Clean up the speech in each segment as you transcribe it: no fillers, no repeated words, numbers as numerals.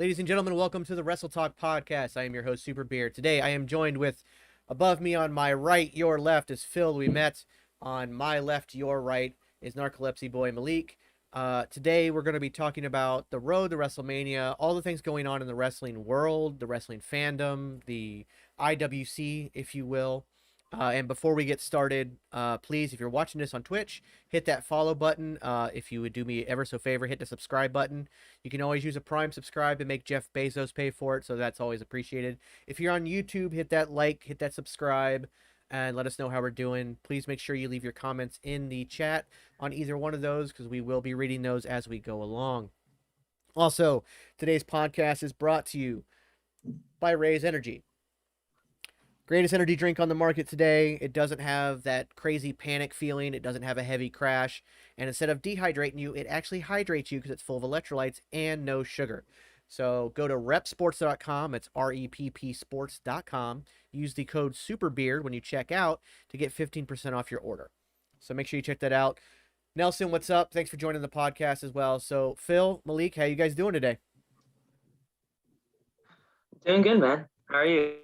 Ladies and gentlemen, welcome to the WrestleTok Podcast. I am your host, SuperBeard. Today, I am joined with, above me on my right, your left, is Phil Ouimette. On my left, your right, is Narcolepsy Boy Malik. Today, we're going to be talking about the road to WrestleMania, all the things going on in the wrestling world, the wrestling fandom, the IWC, if you will. And before we get started, please, if you're watching this on Twitch, hit that follow button. If you would do me ever so favor, hit the subscribe button. You can always use a Prime subscribe and make Jeff Bezos pay for it, so that's always appreciated. If you're on YouTube, hit that like, hit that subscribe, and let us know how we're doing. Please make sure you leave your comments in the chat on either one of those, because we will be reading those as we go along. Also, today's podcast is brought to you by Raise Energy. Greatest energy drink on the market today. It doesn't have that crazy panic feeling. It doesn't have a heavy crash. And instead of dehydrating you, it actually hydrates you because it's full of electrolytes and no sugar. So go to repsports.com. It's REPP sports.com. Use the code SuperBeard when you check out to get 15% off your order. So make sure you check that out. Nelson, what's up? Thanks for joining the podcast as well. So Phil, Malik, how you guys doing today? Doing good, man. How are you?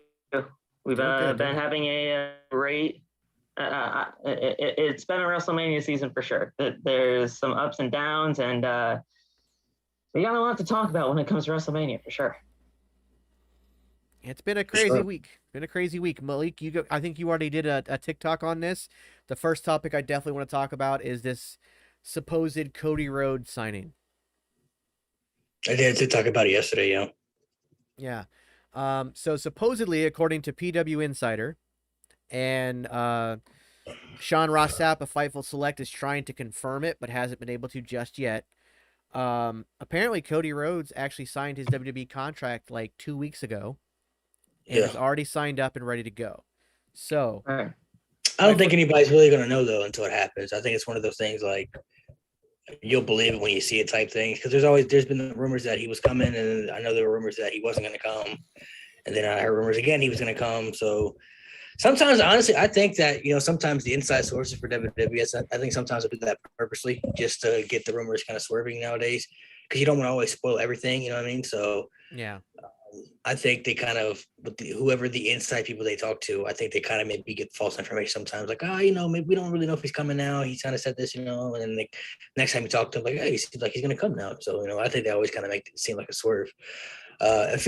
We've Doing been having a great. It's been a WrestleMania season for sure. There's some ups and downs, and we got a lot to talk about when it comes to WrestleMania for sure. It's been a crazy week. Been a crazy week. Malik, I think you already did a TikTok on this. The first topic I definitely want to talk about is this supposed Cody Rhodes signing. I did a TikTok about it yesterday, yeah. Yeah. So supposedly, according to PW Insider and Sean Rossap of Fightful Select is trying to confirm it, but hasn't been able to just yet. Apparently, Cody Rhodes actually signed his WWE contract like 2 weeks ago and is already signed up and ready to go. So I don't think anybody's really going to know, though, until it happens. I think it's one of those things like you'll believe it when you see it type thing, because there's been rumors that he was coming, and I know there were rumors that he wasn't going to come, and then I heard rumors again he was going to come. So sometimes, honestly, I think that sometimes the inside sources for WWE, I think sometimes they do that purposely just to get the rumors kind of swerving nowadays, because you don't want to always spoil everything. You know what I mean? So yeah. I think they kind of, whoever the inside people they talk to, I think they kind of maybe get false information sometimes. Like, maybe we don't really know if he's coming now. He's kind of said this, and then next time you talk to him, like, hey, he seems like he's going to come now. So, I think they always kind of make it seem like a swerve.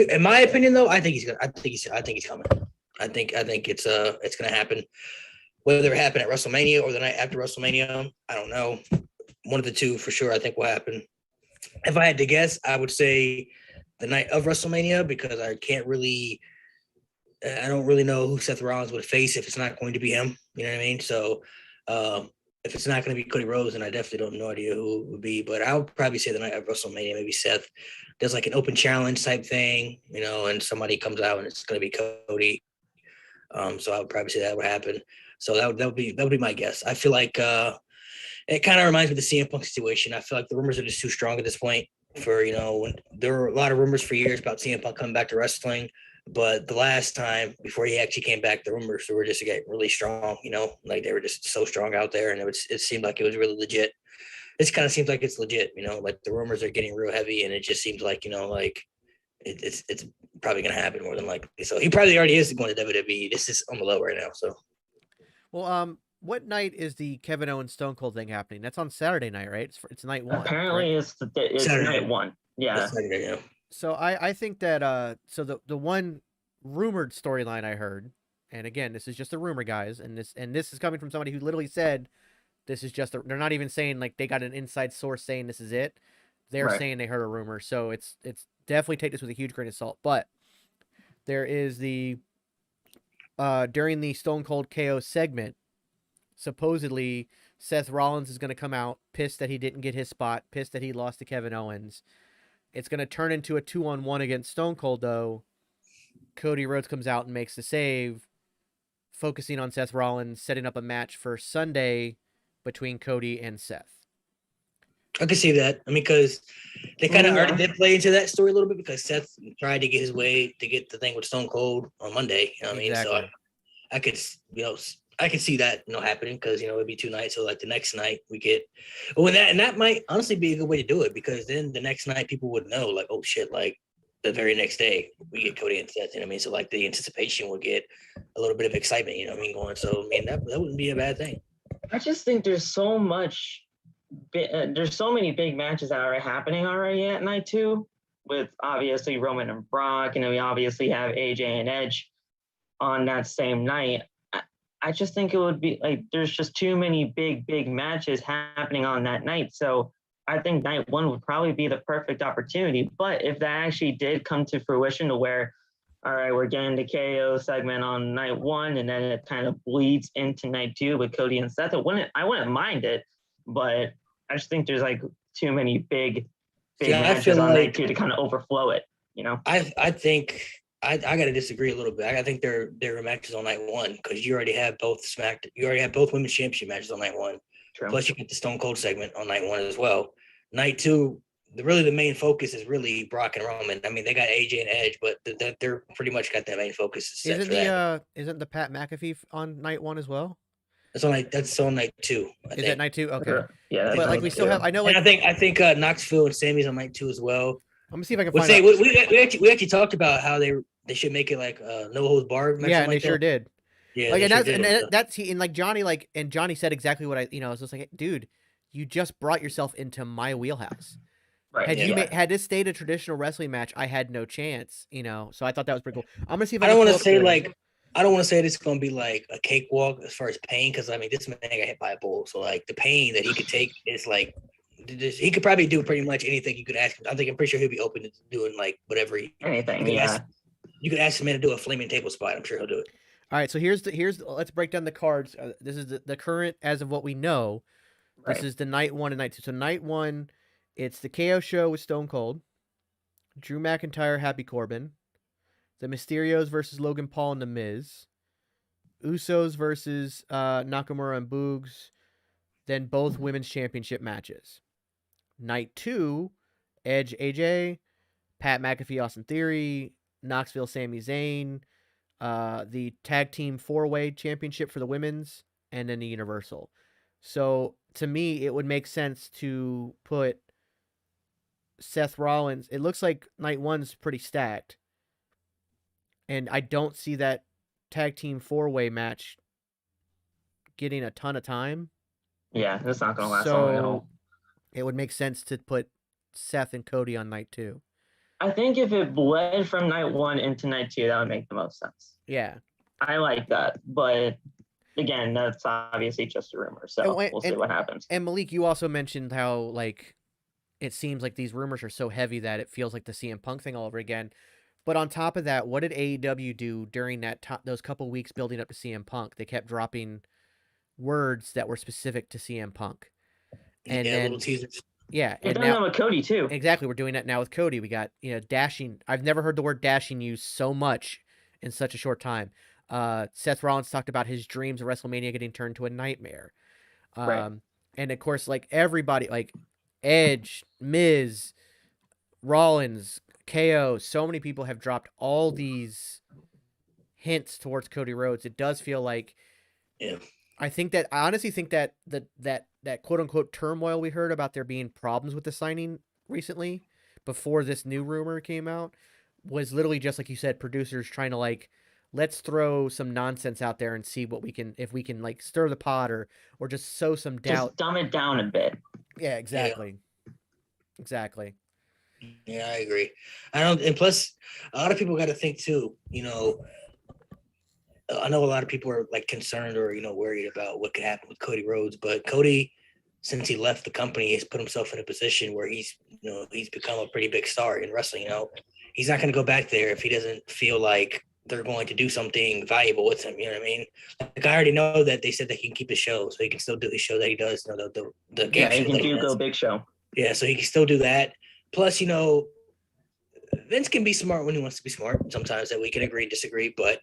In my opinion, though, I think he's coming. I think it's going to happen. Whether it happen at WrestleMania or the night after WrestleMania, I don't know. One of the two for sure, I think will happen. If I had to guess, I would say the night of WrestleMania, because I don't really know who Seth Rollins would face if it's not going to be him. You know what I mean? So if it's not going to be Cody Rhodes, then I definitely don't have no idea who it would be. But I would probably say the night of WrestleMania, maybe Seth does like an open challenge type thing, and somebody comes out and it's going to be Cody. So I would probably say that would happen. So that would be my guess. I feel like it kind of reminds me of the CM Punk situation. I feel like the rumors are just too strong at this point. When there were a lot of rumors for years about CM Punk coming back to wrestling, but the last time before he actually came back, the rumors were just getting really strong. Like they were just so strong out there, and it seemed like it was really legit. This kind of seems like it's legit. Like the rumors are getting real heavy, and it just seems like like it's probably gonna happen more than likely. So he probably already is going to WWE. This is on the low right now. So, well, what night is the Kevin Owens Stone Cold thing happening? That's on Saturday night, right? It's night one. Apparently, right? it's night one. Yeah. Saturday, yeah. So I think that so the one rumored storyline I heard, and again, this is just a rumor, guys, and this is coming from somebody who literally said this is just they're not even saying like they got an inside source saying this is it. They're saying they heard a rumor. So it's definitely take this with a huge grain of salt. But there is the during the Stone Cold KO segment, supposedly Seth Rollins is going to come out pissed that he didn't get his spot, pissed that he lost to Kevin Owens. It's going to turn into a 2-on-1 against Stone Cold, though. Cody Rhodes comes out and makes the save, focusing on Seth Rollins, setting up a match for Sunday between Cody and Seth. I can see that. I mean, because they kind of already did play into that story a little bit, because Seth tried to get his way to get the thing with Stone Cold on Monday. You know what I mean? So I could, I could see that, happening, because, it'd be 2 nights. So like the next night we get, and that might honestly be a good way to do it, because then the next night people would know, like, oh shit, like the very next day we get Cody and Seth. You know what I mean? So like the anticipation will get a little bit of excitement. You know what I mean? Going. So I mean that wouldn't be a bad thing. I just think there's so many big matches that are happening already at night 2, with obviously Roman and Brock, and then we obviously have AJ and Edge on that same night. I just think it would be like there's just too many big matches happening on that night. So I think night 1 would probably be the perfect opportunity. But if that actually did come to fruition to where, all right, we're getting the KO segment on night 1, and then it kind of bleeds into night 2 with Cody and Seth, I wouldn't mind it, but I just think there's like too many big matches on night 2 to kind of overflow it, you know? I think I got to disagree a little bit. I think there are matches on night 1 because you already have both women's championship matches on night 1. True. Plus you get the Stone Cold segment on night 1 as well. Night 2, the main focus is really Brock and Roman. I mean, they got AJ and Edge, but they're pretty much got their main focus. Isn't the Pat McAfee on night 1 as well? That's on night 2. Is that night 2? Okay. Yeah, but like we still have. I know. Like, and I think Knoxville and Sammy's on night 2 as well. I'm gonna see if I can find out. We actually talked about how they should make it like no holds barred. Yeah, and they sure did. Yeah, like that's like Johnny Johnny said exactly what I was just like, dude, you just brought yourself into my wheelhouse. Right. Had this stayed a traditional wrestling match, I had no chance, So I thought that was pretty cool. I'm gonna see if I don't want to say it's gonna be like a cakewalk as far as pain, because I mean this man got hit by a bull, so like the pain that he could take is like he could probably do pretty much anything you could ask him. I'm pretty sure he'll be open to doing like whatever anything. You could ask him to do a flaming table spot. I'm sure he'll do it. All right, so here's let's break down the cards. This is the current as of what we know. This is the night 1 and night 2. So night 1, it's the KO show with Stone Cold, Drew McIntyre, Happy Corbin, the Mysterios versus Logan Paul and The Miz, Usos versus Nakamura and Boogs, then both women's championship matches. Night 2, Edge, AJ, Pat McAfee, Austin Theory, Knoxville, Sami Zayn, the tag team 4-way championship for the women's, and then the Universal. So to me, it would make sense to put Seth Rollins. It looks like night 1's pretty stacked, and I don't see that tag team 4-way match getting a ton of time. Yeah, that's not going to last long at all. It would make sense to put Seth and Cody on night 2. I think if it bled from night 1 into night 2, that would make the most sense. Yeah. I like that. But again, that's obviously just a rumor. So we'll see what happens. And Malik, you also mentioned how like it seems like these rumors are so heavy that it feels like the CM Punk thing all over again. But on top of that, what did AEW do during those couple weeks building up to CM Punk? They kept dropping words that were specific to CM Punk. And then, little teasers. Yeah. We're doing that with Cody too. Exactly. We're doing that now with Cody. We got, dashing. I've never heard the word dashing used so much in such a short time. Seth Rollins talked about his dreams of WrestleMania getting turned to a nightmare. Right. And of course, like everybody, like Edge, Miz, Rollins, KO, so many people have dropped all these hints towards Cody Rhodes. It does feel like, I honestly think that that quote unquote turmoil we heard about there being problems with the signing recently before this new rumor came out was literally just like you said, producers trying to like, let's throw some nonsense out there and see if we can like stir the pot or just sow some doubt. Just dumb it down a bit. Yeah, exactly. Yeah. Exactly. Yeah, I agree. And plus a lot of people got to think too, I know a lot of people are like concerned or, worried about what could happen with Cody Rhodes, but Cody, since he left the company, has put himself in a position where he's become a pretty big star in wrestling. He's not going to go back there if he doesn't feel like they're going to do something valuable with him. You know what I mean? Like I already know that they said that he can keep his show, so he can still do his show that he does. The game he can go big show. Yeah, so he can still do that. Plus, Vince can be smart when he wants to be smart. Sometimes that we can agree and disagree, but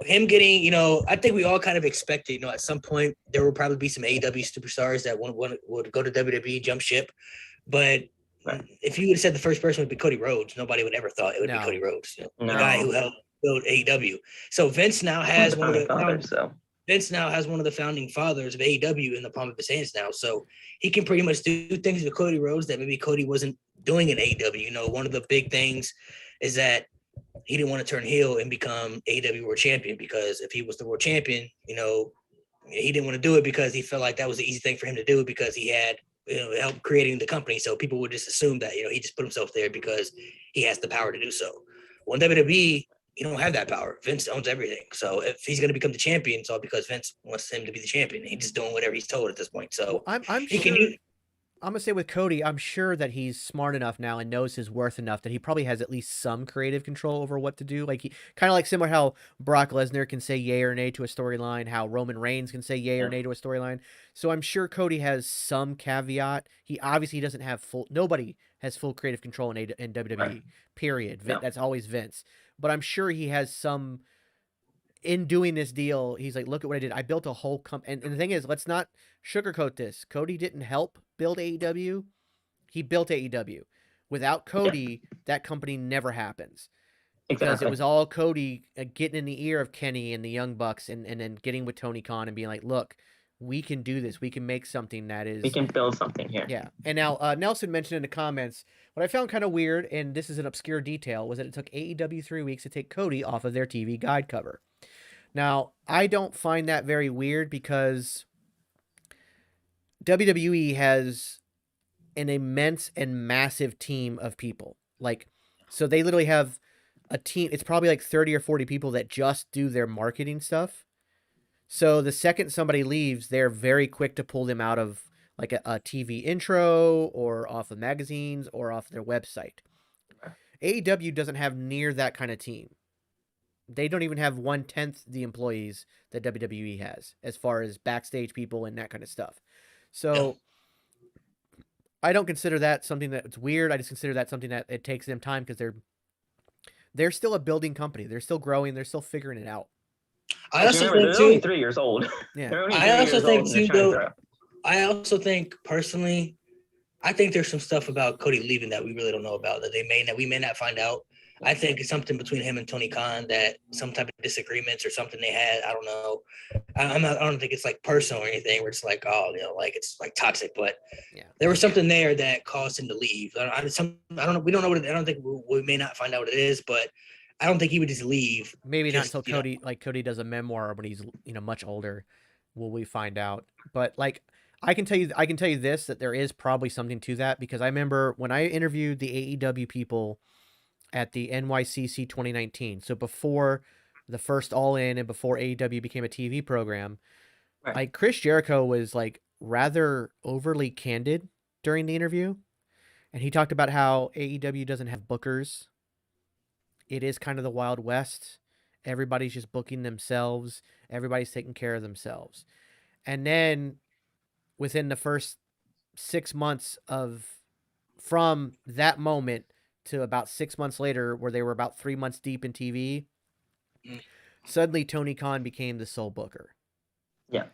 him getting, I think we all kind of expected, at some point there will probably be some AEW superstars that would go to WWE, jump ship. But if you would have said the first person would be Cody Rhodes, nobody would ever thought it would be Cody Rhodes, the guy who helped build AEW. So Vince now has one of the Vince now has one of the founding fathers of AEW in the palm of his hands now. So he can pretty much do things with Cody Rhodes that maybe Cody wasn't doing in AEW. You know, one of the big things is that he didn't want to turn heel and become AEW World Champion, because if he was the World Champion, you know, he didn't want to do it because he felt like that was the easy thing for him to do because he had, you know, help creating the company. So people would just assume that, you know, he just put himself there because he has the power to do so. Well, in WWE, you don't have that power. Vince owns everything. So if he's going to become the champion, it's all because Vince wants him to be the champion. He's just doing whatever he's told at this point. So I'm sure. I'm gonna say with Cody, I'm sure that he's smart enough now and knows his worth enough that he probably has at least some creative control over what to do. Like he kind of like similar how Brock Lesnar can say yay or nay to a storyline, how Roman Reigns can say yay or nay to a storyline. So I'm sure Cody has some caveat. He obviously doesn't have nobody has full creative control in WWE. Right. Period. No. That's always Vince. But I'm sure he has some. In doing this deal, he's like, look at what I did. I built a whole company. And the thing is, let's not sugarcoat this. Cody didn't help build AEW. He built AEW. Without Cody, that company never happens. Because it was all Cody getting in the ear of Kenny and the Young Bucks and then getting with Tony Khan and being like, look, we can do this. We can make something that is... We can build something here. Yeah. And now Nelson mentioned in the comments, what I found kind of weird, and this is an obscure detail, was that it took AEW 3 weeks to take Cody off of their TV guide cover. Now, I don't find that very weird because WWE has an immense and massive team of people. Like, so they literally have a team. It's probably like 30 or 40 people that just do their marketing stuff. So the second somebody leaves, they're very quick to pull them out of like a TV intro or off of magazines or off their website. AEW doesn't have near that kind of team. They don't even have 1/10 the employees that WWE has as far as backstage people and that kind of stuff. So I don't consider that something that's weird. I just consider that something that it takes them time because they're still a building company. They're still growing. They're still figuring it out. I also think they're only 3 years old. Yeah. I also think too, though. I also think personally, I think there's some stuff about Cody leaving that we really don't know about that we may not find out. I think it's something between him and Tony Khan, that some type of disagreements or something they had. I don't know. I don't think it's like personal or anything where it's like, oh, you know, like it's like toxic, but there was something there that caused him to leave. I don't know. We don't know what it, I don't think we may not find out what it is, but I don't think he would just leave. Maybe not until Cody, like Cody does a memoir when he's, you know, much older, will we find out. But like, I can tell you this, that there is probably something to that, because I remember when I interviewed the AEW people at the NYCC 2019. So before the first All In and before AEW became a TV program, like Chris Jericho was like rather overly candid during the interview. And he talked about how AEW doesn't have bookers. It is kind of the Wild West. Everybody's just booking themselves. Everybody's taking care of themselves. And then within the first 6 months from that moment to about 6 months later, where they were about 3 months deep in TV, suddenly Tony Khan became the sole booker. Yeah.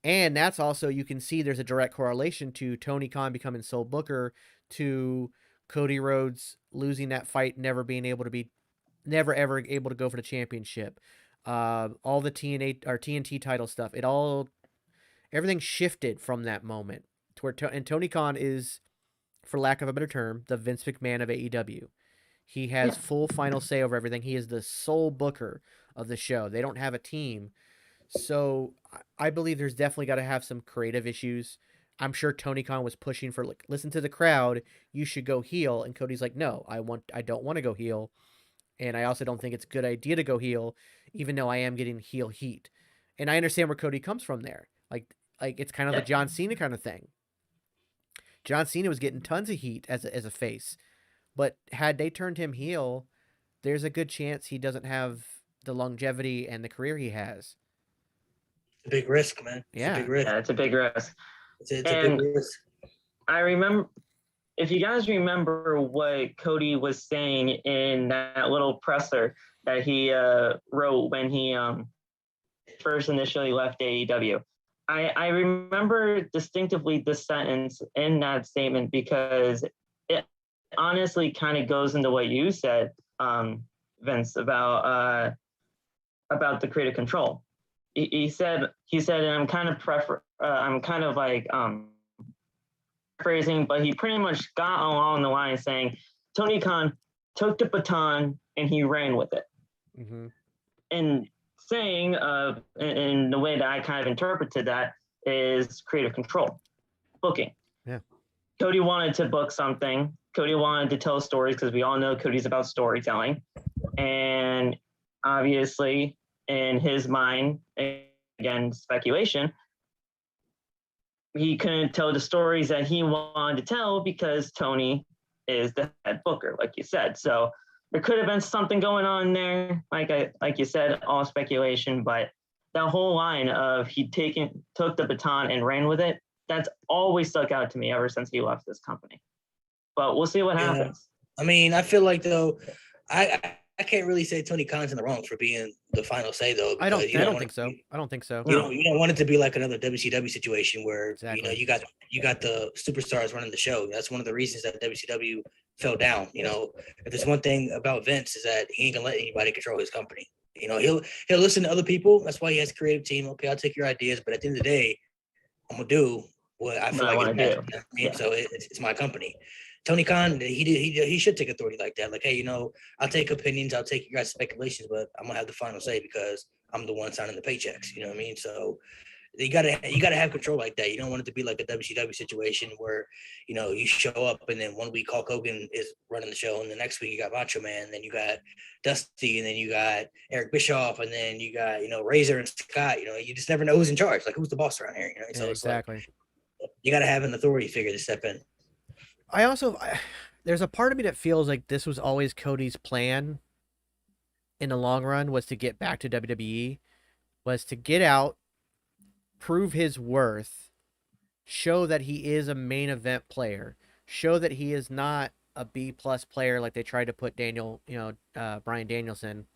And that's also, you can see there's a direct correlation to Tony Khan becoming sole booker to Cody Rhodes losing that fight, never ever able to go for the championship. All the TNT title stuff, everything shifted from that moment to where, and Tony Khan is, for lack of a better term, the Vince McMahon of AEW. He has full final say over everything. He is the sole booker of the show. They don't have a team. So I believe there's definitely got to have some creative issues. I'm sure Tony Khan was pushing for, like, listen to the crowd, you should go heel. And Cody's like, no, I don't want to go heel. And I also don't think it's a good idea to go heel, even though I am getting heel heat. And I understand where Cody comes from there. Like it's kind of the John Cena kind of thing. John Cena was getting tons of heat as a face, but had they turned him heel, there's a good chance he doesn't have the longevity and the career he has. It's a big risk, man. It's a big risk. Yeah, it's a big risk. It's a big risk. I remember, if you guys remember what Cody was saying in that little presser that he wrote when he first initially left AEW. I remember distinctly this sentence in that statement because it honestly kind of goes into what you said, Vince, about the creative control. he said, and I'm kind of like phrasing, but he pretty much got along the line saying Tony Khan took the baton and he ran with it. Mm-hmm. And saying in the way that I kind of interpreted that is creative control, booking. Yeah. Cody wanted to book something. Cody wanted to tell stories because we all know Cody's about storytelling. And obviously, in his mind, again, speculation, he couldn't tell the stories that he wanted to tell because Tony is the head booker, like you said. So there could have been something going on there, like you said, all speculation. But that whole line of he took the baton and ran with it, that's always stuck out to me ever since he left this company. But we'll see what happens. I mean, I feel like though, I can't really say Tony Khan's in the wrong for being the final say though. I don't think so. You don't want it to be like another WCW situation where exactly. you got the superstars running the show. That's one of the reasons that WCW fell down. If there's one thing about Vince is that he ain't gonna let anybody control his company. He'll listen to other people. That's why he has a creative team. Okay, I'll take your ideas, but at the end of the day, I'm gonna do what I feel like it's best. Yeah. So it's my company. Tony Khan, he should take authority like that. Like, hey, I'll take opinions, I'll take your guys' speculations, but I'm gonna have the final say because I'm the one signing the paychecks. You know what I mean? So you gotta have control like that. You don't want it to be like a WCW situation where you show up and then 1 week Hulk Hogan is running the show, and the next week you got Macho Man, and then you got Dusty, and then you got Eric Bischoff, and then you got Razor and Scott. You just never know who's in charge. Like, who's the boss around here? So it's exactly. Like, you gotta have an authority figure to step in. There's a part of me that feels like this was always Cody's plan in the long run, was to get back to WWE, was to get out, prove his worth, show that he is a main event player, show that he is not a B+ player like they tried to put Bryan Danielson,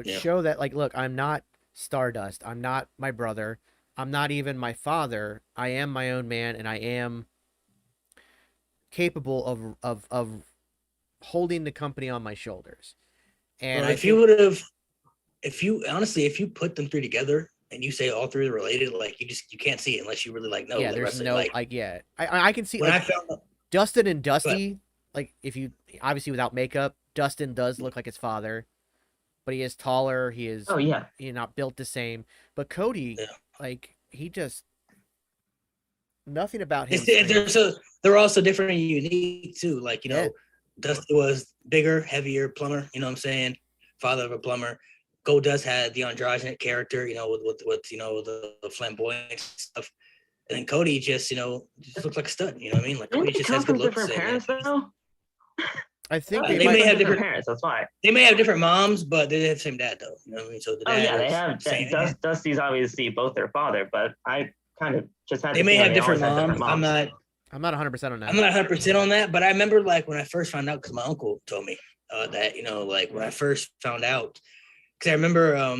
show that, like, look, I'm not Stardust, I'm not my brother, I'm not even my father, I am my own man, and I am capable of holding the company on my shoulders. And if you put them three together and you say all three are related, like you can't see it unless you really know. Yeah, there's no I can see when I found Dustin and Dusty, like, if you obviously without makeup, Dustin does look like his father, but he is taller. He is not built the same. But Cody, like, he just nothing about him. They're also different and unique too. Like, Dusty was bigger, heavier plumber. You know what I'm saying? Father of a plumber. Goldust had the androgynous character. With the flamboyant stuff. And then Cody just looks like a stud. You know what I mean? Like, Cody just has good looks. Different parents though. I think they may have different parents. That's why they may have different moms, but they have the same dad though. You know what I mean? So the dad. They have. Dusty's obviously both their father, but I kind of just had. They may have different moms. I'm not 100% on that. I'm not 100% on that, but I remember, like, when I first found out, because my uncle told me that, like, when I first found out, because I remember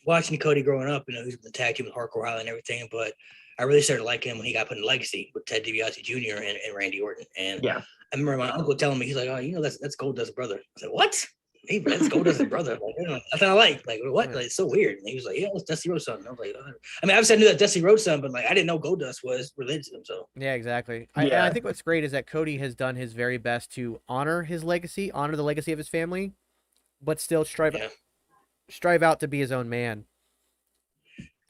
watching Cody growing up, he was in the tag team with Hardcore Holly and everything, but I really started liking him when he got put in Legacy with Ted DiBiase Jr. and Randy Orton. And I remember my uncle telling me, he's like, oh, that's Goldust's brother. I said, what? Hey, that's Goldust's brother. Like, that's what I like. Like, what? Like, it's so weird. And he was like, yeah, it's Dusty Rhodes' son. And I was like, obviously I knew that Dusty Rhodes' son, but, like, I didn't know Goldust was related to him. So yeah, exactly. I think what's great is that Cody has done his very best to honor his legacy, honor the legacy of his family, but still strive out to be his own man.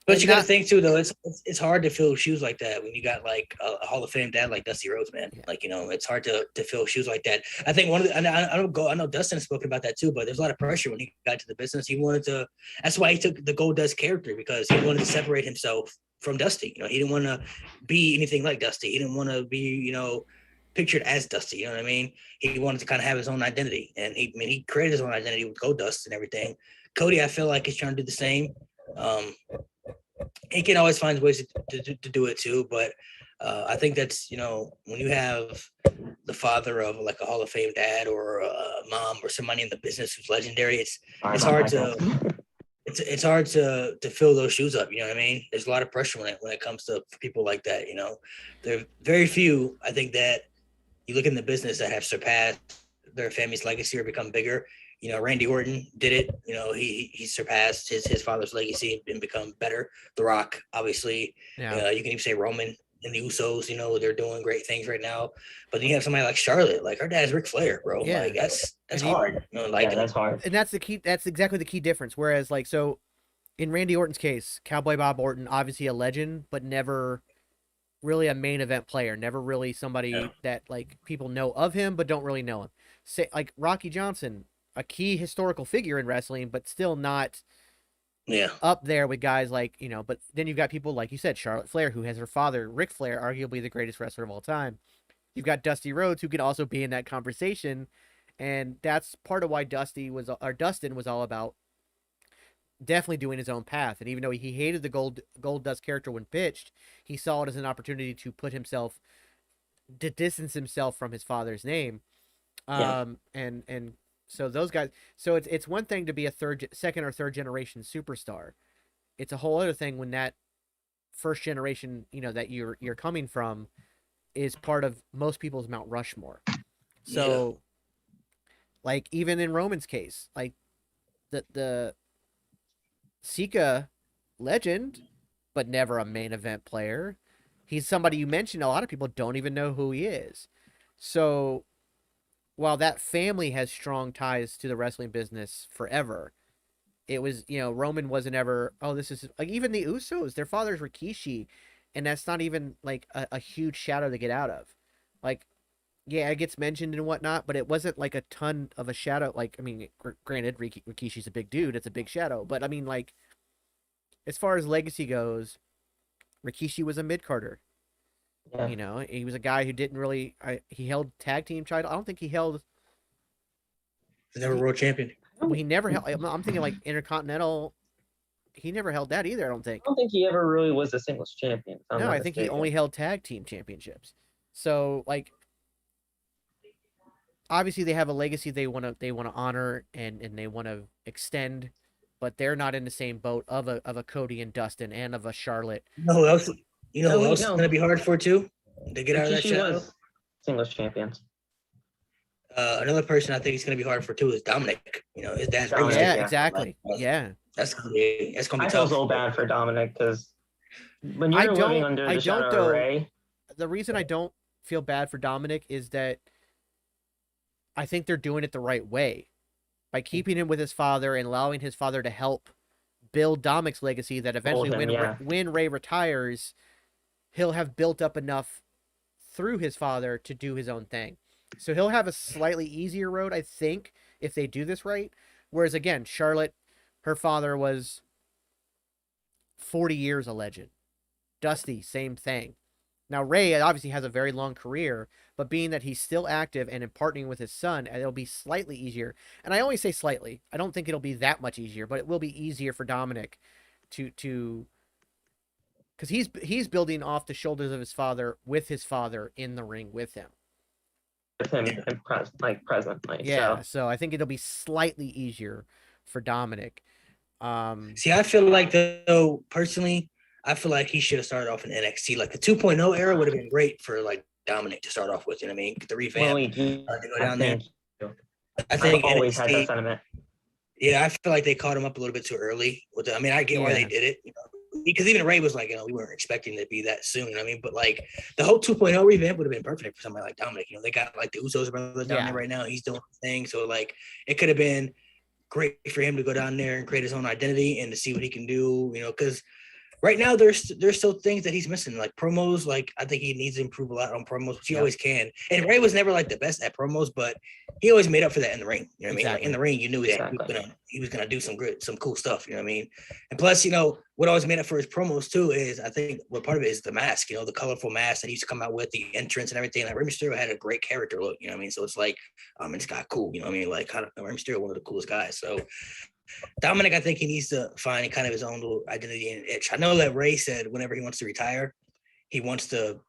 But you got to think too, though. It's hard to fill shoes like that when you got, like, a Hall of Fame dad like Dusty Rhodes, man. Yeah. Like, it's hard to fill shoes like that. I think I know Dustin has spoken about that too, but there's a lot of pressure when he got to the business. He wanted to. That's why he took the Goldust character, because he wanted to separate himself from Dusty. He didn't want to be anything like Dusty. He didn't want to be, pictured as Dusty. You know what I mean? He wanted to kind of have his own identity, and he created his own identity with Goldust and everything. Cody, I feel like he's trying to do the same. He can always find ways to do it too, but I think that's, when you have the father of, like, a Hall of Fame dad or a mom or somebody in the business who's legendary, it's hard to fill those shoes up. You know what I mean? There's a lot of pressure when it comes to people like that. There are very few, I think, that you look in the business that have surpassed their family's legacy or become bigger. Randy Orton did it. He surpassed his father's legacy and become better. The Rock, obviously. Yeah. You can even say Roman and the Usos. They're doing great things right now. But then you have somebody like Charlotte, like her dad's Ric Flair, bro. Yeah. Like that's hard. That's hard. And that's the key. That's exactly the key difference. Whereas, like, so in Randy Orton's case, Cowboy Bob Orton, obviously a legend, but never really a main event player. Never really somebody that like people know of him, but don't really know him. Say like Rocky Johnson, a key historical figure in wrestling, but still not up there with guys like, but then you've got people like you said, Charlotte Flair, who has her father, Ric Flair, arguably the greatest wrestler of all time. You've got Dusty Rhodes, who could also be in that conversation. And that's part of why Dustin was all about definitely doing his own path. And even though he hated the Gold Dust character when pitched, he saw it as an opportunity to to distance himself from his father's name. And so those guys, so it's one thing to be a second or third generation superstar. It's a whole other thing when that first generation, that you're coming from is part of most people's Mount Rushmore. So like even in Roman's case, like the Sika legend, but never a main event player. He's somebody you mentioned, a lot of people don't even know who he is. So while that family has strong ties to the wrestling business forever, it was, Roman wasn't ever, this is like even the Usos, their father's Rikishi, and that's not even like a huge shadow to get out of. Like, yeah, it gets mentioned and whatnot, but it wasn't like a ton of a shadow. Like, I mean, granted, Rikishi's a big dude. It's a big shadow. But, I mean, like, as far as legacy goes, Rikishi was a mid-carder. Yeah. He was a guy who didn't really he held tag team title. I don't think he held. He's never world champion. He never held. I'm thinking like Intercontinental. He never held that either, I don't think. I don't think he ever really was a singles champion. No, I think he only held tag team championships. So, like, obviously they have a legacy they want to honor and they want to extend, but they're not in the same boat of a Cody and Dustin and of a Charlotte. Who else is going to be hard for too to get out of that shadow? Singles champions. Another person I think it's going to be hard for too is Dominic. His dad's exactly. That's gonna be tough. I feel so bad for Dominic because when you're living under the shadow of Ray. The reason I don't feel bad for Dominic is that I think they're doing it the right way by keeping him with his father and allowing his father to help build Dominic's legacy. That eventually, when Ray retires, he'll have built up enough through his father to do his own thing. So he'll have a slightly easier road, I think, if they do this right. Whereas again, Charlotte, her father was 40 years a legend. Dusty, same thing. Now, Ray obviously has a very long career, but being that he's still active and in partnering with his son, it'll be slightly easier. And I only say slightly. I don't think it'll be that much easier, but it will be easier for Dominic to because he's building off the shoulders of his father with his father in the ring with him. With him presently. Yeah, so I think it'll be slightly easier for Dominic. See, I feel like though personally, I feel like he should have started off in NXT. Like the 2.0 era would have been great for like Dominic to start off with. You know what I mean? The revamp to go down there. I think I've always NXT, had that sentiment. Yeah, I feel like they caught him up a little bit too early. I get why they did it. Because even Ray was like, we weren't expecting it to be that soon. I mean, but like the whole 2.0 revamp would have been perfect for somebody like Dominic. They got like the Usos brother down there right now. He's doing his thing. So like it could have been great for him to go down there and create his own identity and to see what he can do, because right now there's still things that he's missing, like promos. Like I think he needs to improve a lot on promos, which he always can. And Ray was never like the best at promos, but he always made up for that in the ring. You know what I mean? Like in the ring, you knew that he was gonna do some cool stuff. You know what I mean? And plus, what always made up for his promos too is I think what part of it is the mask. The colorful mask that he used to come out with, the entrance and everything. Like Rey Mysterio had a great character look. You know what I mean? So it's like, it's got cool. You know what I mean? Like Rey Mysterio, one of the coolest guys. So Dominic, I think he needs to find kind of his own little identity and itch. I know that Ray said whenever he wants to retire, he wants to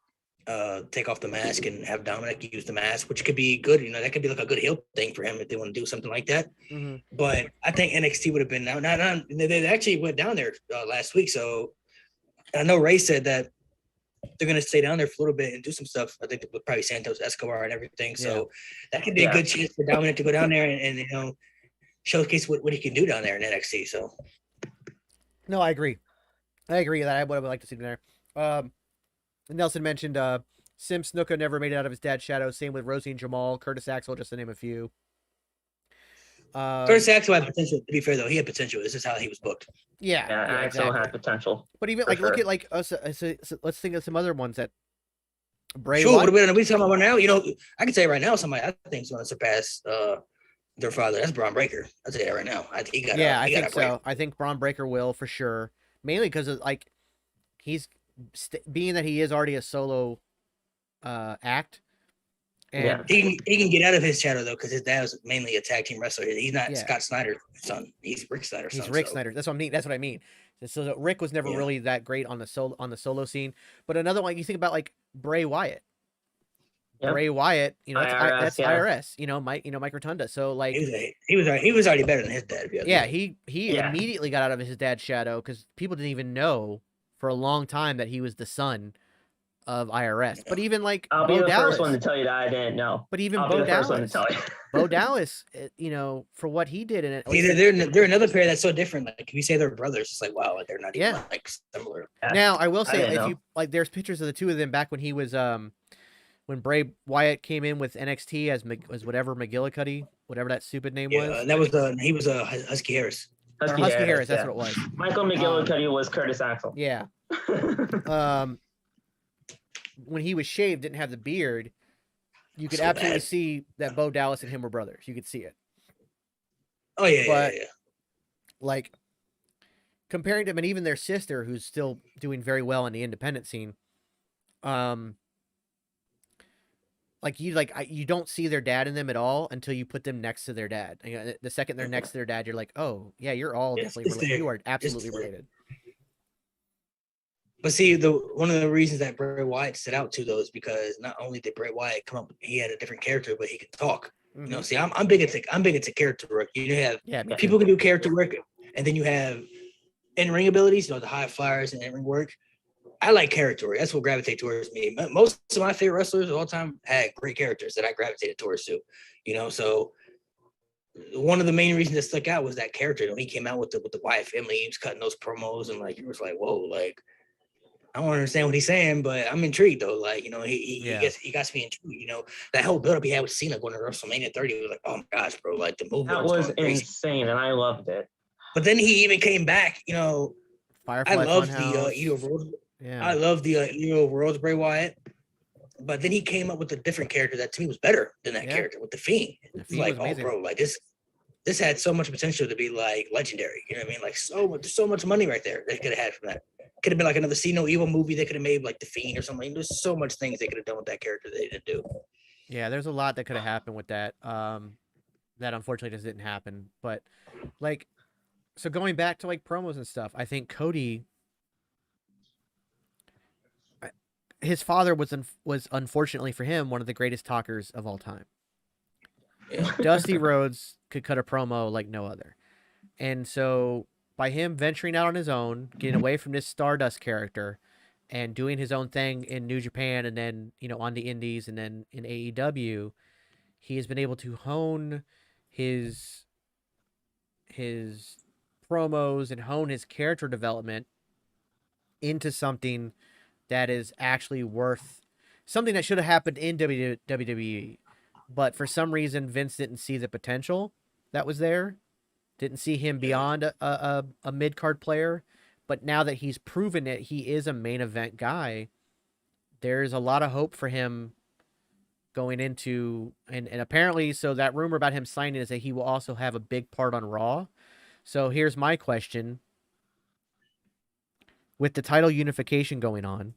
take off the mask and have Dominic use the mask, which could be good. That could be like a good heel thing for him if they want to do something like that. Mm-hmm. But I think NXT would have been now. They actually went down there last week, so I know Ray said that they're going to stay down there for a little bit and do some stuff. I think with probably Santos Escobar and everything. So that could be a good chance for Dominic to go down there and showcase what he can do down there in NXT. So No, I agree. I agree that I would like to see him there. Nelson mentioned Sim Snuka never made it out of his dad's shadow. Same with Rosie and Jamal, Curtis Axel, just to name a few. Curtis Axel had potential. To be fair, though, he had potential. This is how he was booked. Yeah, Axel exactly. had potential. But even look at like us. Let's think of some other ones that Bray Sure, Wyatt. what are we talking about now? You know, I can tell you right now, somebody I think is going to surpass their father. That's Braun Breaker. I'll tell you that right now. I think I think so. I think Braun Breaker will for sure. Mainly because of like he's being that he is already a solo act. And he can get out of his shadow though, because his dad was mainly a tag team wrestler. He's not Scott Snyder's son. He's Rick Snyder's son. He's Rick Snyder. That's what I mean. So Rick was never really that great on the solo scene. But another one, you think about like Bray Wyatt. Yep. Bray Wyatt, you know, that's IRS. You know, Mike Rotunda. So like he was already better than his dad. He immediately got out of his dad's shadow because people didn't even know for a long time that he was the son of IRS. But even like I'll be the first one to tell you that I didn't know. But even Bo Dallas, Bo Dallas, you know, for what he did in it. They're another pair that's so different. Like if you say they're brothers, it's like wow, like they're not even like similar. Now I will say if you like, there's pictures of the two of them back when he was when Bray Wyatt came in with NXT as whatever McGillicuddy, whatever that stupid name was. Yeah, that was he was Husky Harris. Husky Harris, that's what it was. Michael McGillicuddy was Curtis Axel. Yeah. When he was shaved, didn't have the beard, you could absolutely see that Bo Dallas and him were brothers. You could see it. Oh yeah, like comparing them and even their sister, who's still doing very well in the independent scene, you don't see their dad in them at all until you put them next to their dad. You know, the second they're next to their dad, you're like, oh yeah, you're all definitely related. You are absolutely related. But see, one of the reasons that Bray Wyatt stood out to those because not only did Bray Wyatt come up, he had a different character, but he could talk. Mm-hmm. You know, see, I'm big into character work. You have people can do character work, and then you have in-ring abilities. You know, the high flyers and in-ring work. I like character work. That's what gravitates towards me. Most of my favorite wrestlers of all time had great characters that I gravitated towards too. You know, so one of the main reasons that stuck out was that character. When he came out with the Wyatt family, he was cutting those promos, and like it was like, whoa, like. I don't understand what he's saying, but I'm intrigued though. Like, you know, he got me intrigued. You know, that whole buildup he had with Cena going to WrestleMania 30 was like, oh my gosh, bro, like the movement that was insane, and I loved it. But then he even came back. You know, Firefly I love the Eater of Worlds. Yeah, I love the Eater of Worlds Bray Wyatt. But then he came up with a different character that to me was better than that character with the Fiend. It's like, oh, bro, like this had so much potential to be like legendary. You know what I mean? Like so much money right there they could have had from that. Could have been like another See No Evil movie they could have made, like The Fiend or something. There's so much things they could have done with that character they didn't do. Yeah, there's a lot that could have happened with that. That unfortunately just didn't happen. But like, so going back to like promos and stuff, I think Cody, his father was unfortunately for him one of the greatest talkers of all time. Yeah. Dusty Rhodes could cut a promo like no other, and so. By him venturing out on his own, getting away from this Stardust character, and doing his own thing in New Japan, and then on the Indies, and then in AEW, he has been able to hone his promos and hone his character development into something that is actually worth something that should have happened in WWE, but for some reason Vince didn't see the potential that was there. Didn't see him beyond a mid-card player, but now that he's proven it, he is a main event guy. There's a lot of hope for him going into, and apparently, so that rumor about him signing is that he will also have a big part on Raw. So here's my question. With the title unification going on,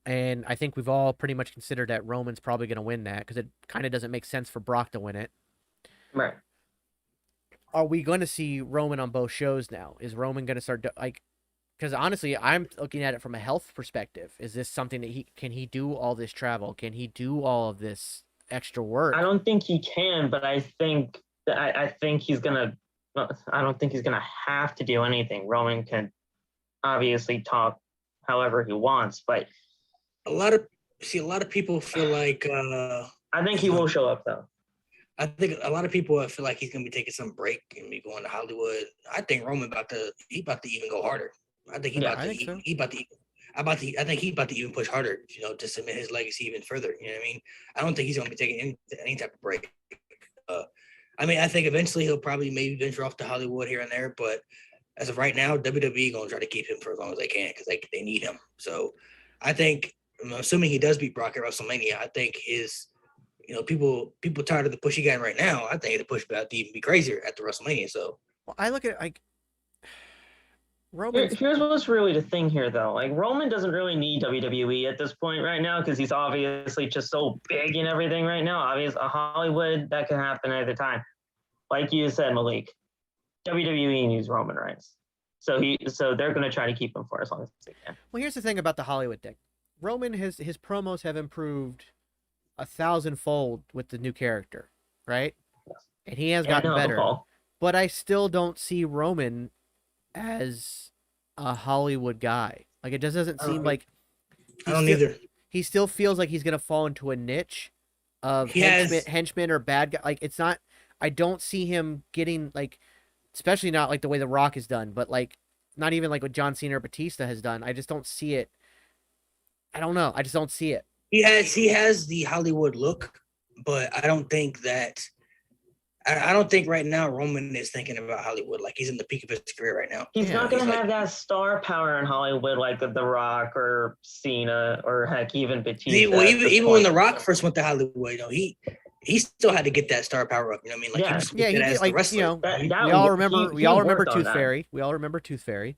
and I think we've all pretty much considered that Roman's probably going to win that because it kind of doesn't make sense for Brock to win it. Right. Are we going to see Roman on both shows now? Is Roman going to start because honestly, I'm looking at it from a health perspective. Is this something that can he do all this travel? Can he do all of this extra work? I don't think he can, but I think he's going to, I don't think he's going to have to do anything. Roman can obviously talk however he wants, but a lot of people feel like, I think he will show up though. I think a lot of people feel like he's gonna be taking some break and be going to Hollywood. I think Roman about to even go harder. I think I think so. I think he's about to even push harder, to cement his legacy even further. You know what I mean? I don't think he's gonna be taking any type of break. I think eventually he'll probably maybe venture off to Hollywood here and there, but as of right now, WWE gonna try to keep him for as long as they can because they need him. So I think, assuming he does beat Brock at WrestleMania, I think his people tired of the push he got right now. I think the push about to even be crazier at the WrestleMania. So I look at it like Roman. Here's what's really the thing here, though. Like, Roman doesn't really need WWE at this point right now because he's obviously just so big and everything right now. Obviously, Hollywood, that can happen at the time. Like you said, Malik, WWE needs Roman Reigns. So they're going to try to keep him for as long as they can. Well, here's the thing about the Hollywood thing. Roman, his promos have improved 1,000-fold with the new character, right? Yes. And he has gotten better. But I still don't see Roman as a Hollywood guy. Like, it just doesn't seem like... I don't either. He still feels like he's going to fall into a niche of henchmen or bad guy. Like, it's not... I don't see him getting, like... Especially not like the way The Rock has done, but like not even like what John Cena or Batista has done. I just don't see it. I don't know. I just don't see it. He has the Hollywood look, but I don't think right now Roman is thinking about Hollywood like he's in the peak of his career right now. He's not going to have that star power in Hollywood like The Rock or Cena or heck even Batista. Even when The Rock first went to Hollywood, he still had to get that star power up. You know what I mean? Like, he did, like, we all remember Tooth Fairy. We all remember Tooth Fairy.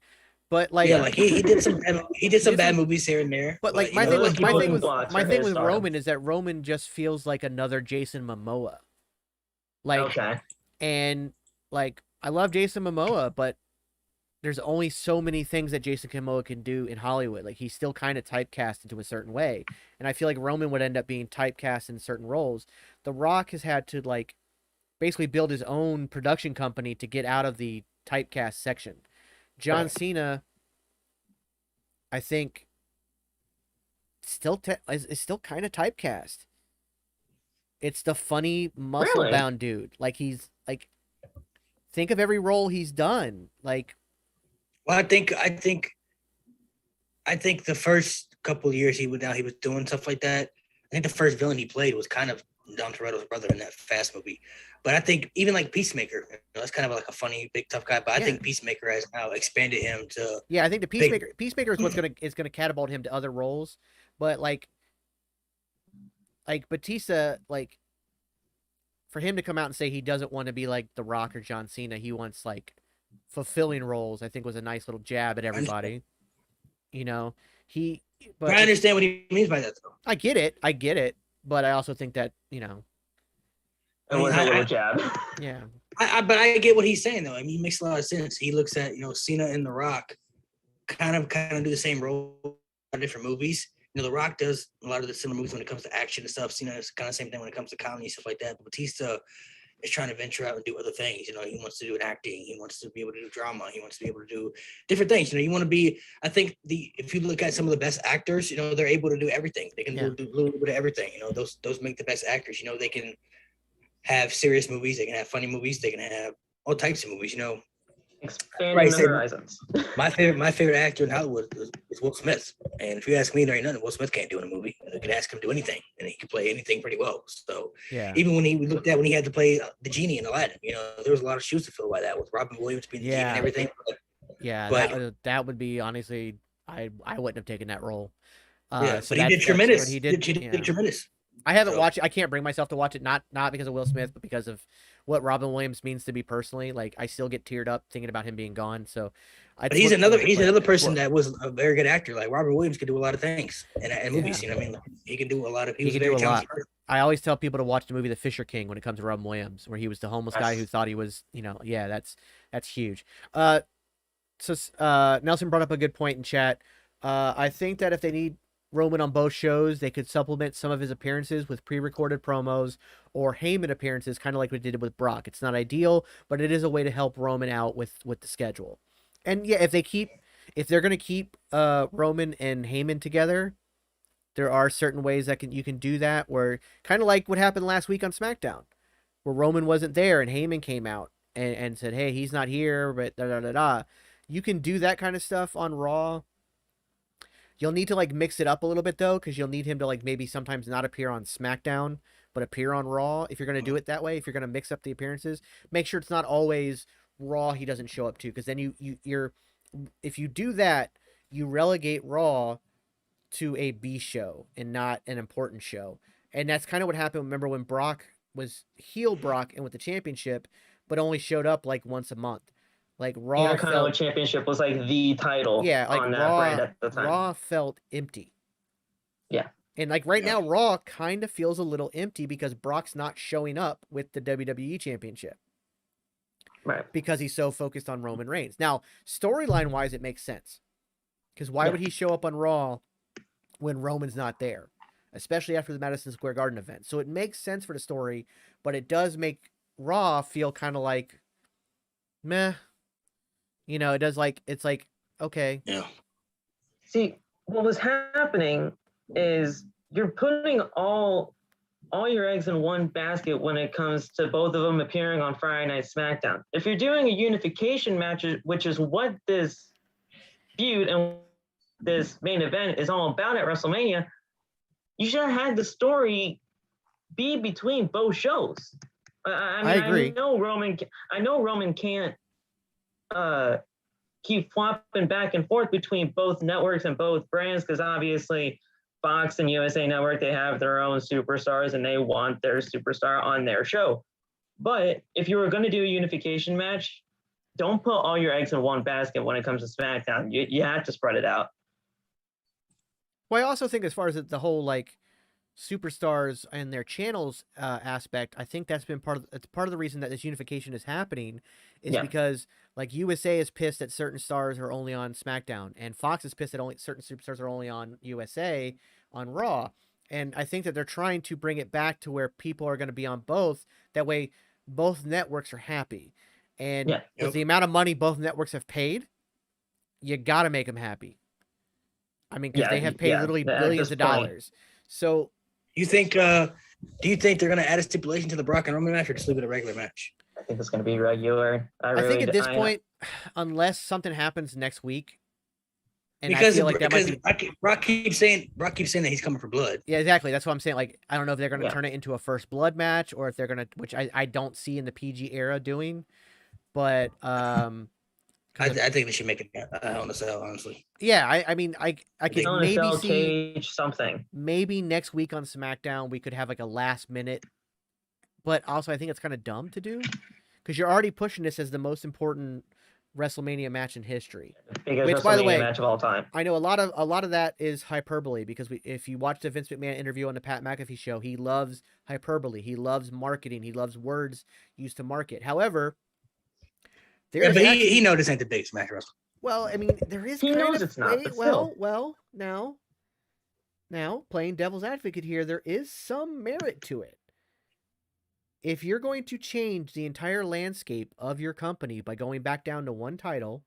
But like, he did some bad movies here and there. But like, my thing with Roman is that Roman just feels like another Jason Momoa. Like, and like, I love Jason Momoa, but there's only so many things that Jason Momoa can do in Hollywood. Like, he's still kind of typecast into a certain way. And I feel like Roman would end up being typecast in certain roles. The Rock has had to, like, basically build his own production company to get out of the typecast section. John Cena, I think, is still kind of typecast. It's the funny, muscle-bound dude. Like, he's, like, think of every role he's done. Like, well, I think the first couple of years he was doing stuff like that. I think the first villain he played was kind of Dom Toretto's brother in that Fast movie. But I think even like Peacemaker, that's kind of like a funny, big, tough guy. But I think Peacemaker has now expanded him to. Yeah, I think the Peacemaker is what's gonna catapult him to other roles. But like Batista, like, for him to come out and say he doesn't want to be like The Rock or John Cena, he wants like fulfilling roles, I think was a nice little jab at everybody. But I understand what he means by that, though. I get it, but I also think that, it was a little jab. Yeah. But I get what he's saying, though. I mean, it makes a lot of sense. He looks at, Cena and The Rock kind of do the same role in different movies. The Rock does a lot of the similar movies when it comes to action and stuff. Cena is kind of the same thing when it comes to comedy and stuff like that. But Batista is trying to venture out and do other things. He wants to do acting. He wants to be able to do drama. He wants to be able to do different things. You want to be, I think if you look at some of the best actors, they're able to do everything. They can do a little bit of everything. Those make the best actors. They can have serious movies. They can have funny movies. They can have all types of movies, Expanding the horizons. My favorite actor in Hollywood is Will Smith. And if you ask me, there ain't nothing Will Smith can't do in a movie. You could ask him to do anything, and he can play anything pretty well. So even when he had to play the genie in Aladdin, there was a lot of shoes to fill by that with Robin Williams being the genie and everything. But that would be, honestly, I wouldn't have taken that role. But he did tremendous. He did tremendous. I haven't watched it. I can't bring myself to watch it, not because of Will Smith, but because of what Robin Williams means to me personally. Like, I still get teared up thinking about him being gone. So, but he's another person that was a very good actor. Like, Robin Williams could do a lot of things in movies. He can do a lot of. He can do a lot. I always tell people to watch the movie The Fisher King when it comes to Robin Williams, where he was the homeless guy who thought he was, that's huge. So Nelson brought up a good point in chat. I think that if they need Roman on both shows, they could supplement some of his appearances with pre-recorded promos or Heyman appearances, kind of like we did with Brock. It's not ideal, but it is a way to help Roman out with the schedule. And yeah, if they're going to keep Roman and Heyman together, there are certain ways that you can do that, where kind of like what happened last week on SmackDown, where Roman wasn't there and Heyman came out and said, hey, he's not here, but da-da-da-da. You can do that kind of stuff on Raw. You'll need to like mix it up a little bit though, because you'll need him to like maybe sometimes not appear on SmackDown, but appear on Raw. If you're going to do it that way, if you're going to mix up the appearances, make sure it's not always Raw he doesn't show up to, because then you're if you do that, you relegate Raw to a B show and not an important show. And that's kind of what happened. Remember when Brock was heel Brock and with the championship, but only showed up like once a month. Like Raw Intercontinental Championship was like the title like on that Raw, brand at the time. Raw felt empty. Yeah. And like right now, Raw kind of feels a little empty because Brock's not showing up with the WWE Championship. Right. Because he's so focused on Roman Reigns. Now, storyline wise, it makes sense. Because why would he show up on Raw when Roman's not there? Especially after the Madison Square Garden event. So it makes sense for the story, but it does make Raw feel kind of like meh. You know, it does like, it's like, okay. Yeah. See, what was happening is you're putting all your eggs in one basket when it comes to both of them appearing on Friday Night SmackDown. If you're doing a unification match, which is what this feud and this main event is all about at WrestleMania, you should have had the story be between both shows. I agree. I know Roman can't keep flopping back and forth between both networks and both brands, because obviously Fox and USA Network, they have their own superstars and they want their superstar on their show. But if you were going to do a unification match, don't put all your eggs in one basket when it comes to SmackDown. You have to spread it out. Well, I also think as far as the whole like superstars and their channels aspect, I think that's been part of the reason that this unification is happening is because like USA is pissed that certain stars are only on SmackDown, and Fox is pissed that only certain superstars are only on USA on Raw. And I think that they're trying to bring it back to where people are going to be on both. That way, both networks are happy. And with the amount of money both networks have paid, you got to make them happy. I mean, because they have paid literally billions of dollars. So, do you think they're going to add a stipulation to the Brock and Roman match, or just leave it a regular match? I think it's going to be regular. I think at this point, unless something happens next week, and because I feel like that might be... Brock keeps saying that he's coming for blood. Yeah, exactly. That's what I'm saying. Like, I don't know if they're going to turn it into a first blood match, or if they're going to, which I don't see in the PG era doing, but I think they should make it Hell in a Cell, honestly. Yeah, I mean, I could maybe see cage something. Maybe next week on SmackDown we could have like a last minute, but also I think it's kind of dumb to do because you're already pushing this as the most important WrestleMania match in history. Which, by the way, match of all time. I know a lot of that is hyperbole because if you watch the Vince McMahon interview on the Pat McAfee show, he loves hyperbole, he loves marketing, he loves words used to market. However, he knows this ain't the biggest match wrestling. Well, I mean, there is. He knows it's not. Well, now playing devil's advocate here, there is some merit to it. If you're going to change the entire landscape of your company by going back down to one title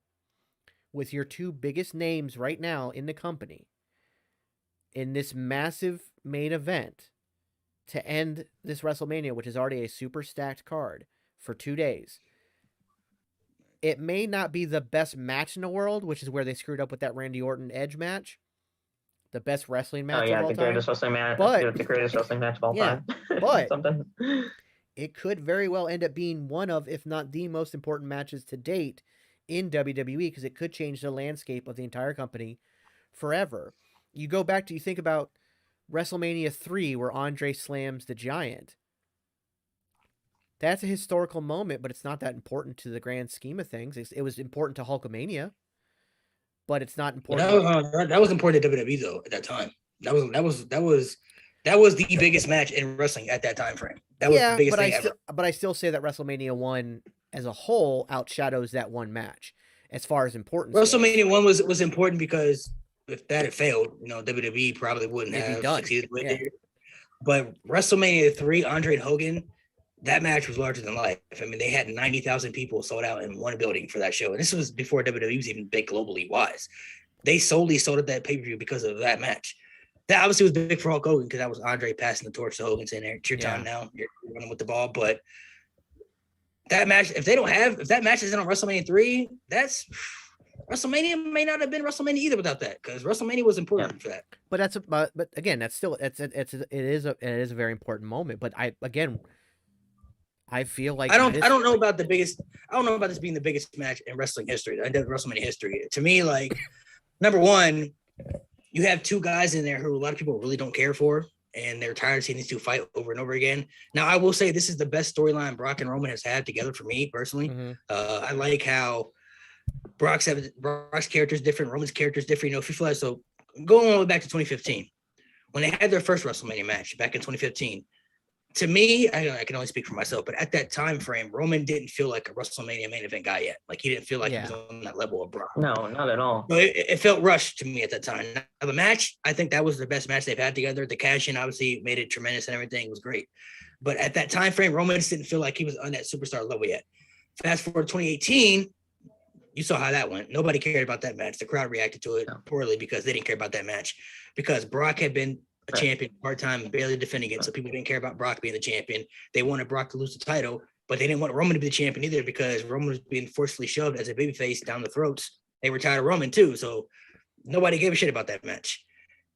with your two biggest names right now in the company in this massive main event to end this WrestleMania, which is already a super stacked card for 2 days. It may not be the best match in the world, which is where they screwed up with that Randy Orton Edge match. The best wrestling match of all time. Greatest wrestling match. The greatest wrestling match of all time. But it could very well end up being one of, if not the most important matches to date in WWE, because it could change the landscape of the entire company forever. You think about WrestleMania 3, where Andre slams the Giant. That's a historical moment, but it's not that important to the grand scheme of things. It was important to Hulkamania, but it's not important. That was important to WWE though at that time. That was the biggest match in wrestling at that time frame. That was the biggest thing ever. But I still say that WrestleMania 1 as a whole outshadows that one match as far as importance. WrestleMania 1 was important because if that had failed, WWE probably wouldn't have succeeded with it. But WrestleMania 3, Andre and Hogan, that match was larger than life. I mean, they had 90,000 people sold out in one building for that show. And this was before WWE was even big globally wise. They solely sold at that pay-per-view because of that match. That obviously was big for Hulk Hogan because that was Andre passing the torch to Hogan saying, it's your time now. You're running with the ball. But that match, if that match isn't on WrestleMania 3, that's WrestleMania may not have been WrestleMania either without that, because WrestleMania was important for that. But but again, that's still it is a very important moment. But I feel like I don't know about this being the biggest match in wrestling history, WrestleMania history. To me, like, number one, you have two guys in there who a lot of people really don't care for, and they're tired of seeing these two fight over and over again. Now, I will say this is the best storyline Brock and Roman has had together for me personally. Mm-hmm. I like how Brock's character is different, Roman's character is different. You know, if you feel like, so going all the way back to 2015, when they had their first WrestleMania match back in 2015, to me, I can only speak for myself, but at that time frame, Roman didn't feel like a WrestleMania main event guy yet. Like, he didn't feel like he was on that level of Brock. No, not at all. So it felt rushed to me at that time. Now, the match, I think that was the best match they've had together. The cash-in obviously made it tremendous and everything. It was great. But at that time frame, Roman just didn't feel like he was on that superstar level yet. Fast forward to 2018, you saw how that went. Nobody cared about that match. The crowd reacted to it poorly because they didn't care about that match. Because Brock had been a champion part-time, barely defending it, so people didn't care about Brock being the champion. They wanted Brock to lose the title, but they didn't want Roman to be the champion either, because Roman was being forcefully shoved as a babyface down the throats. They were tired of Roman too, so nobody gave a shit about that match.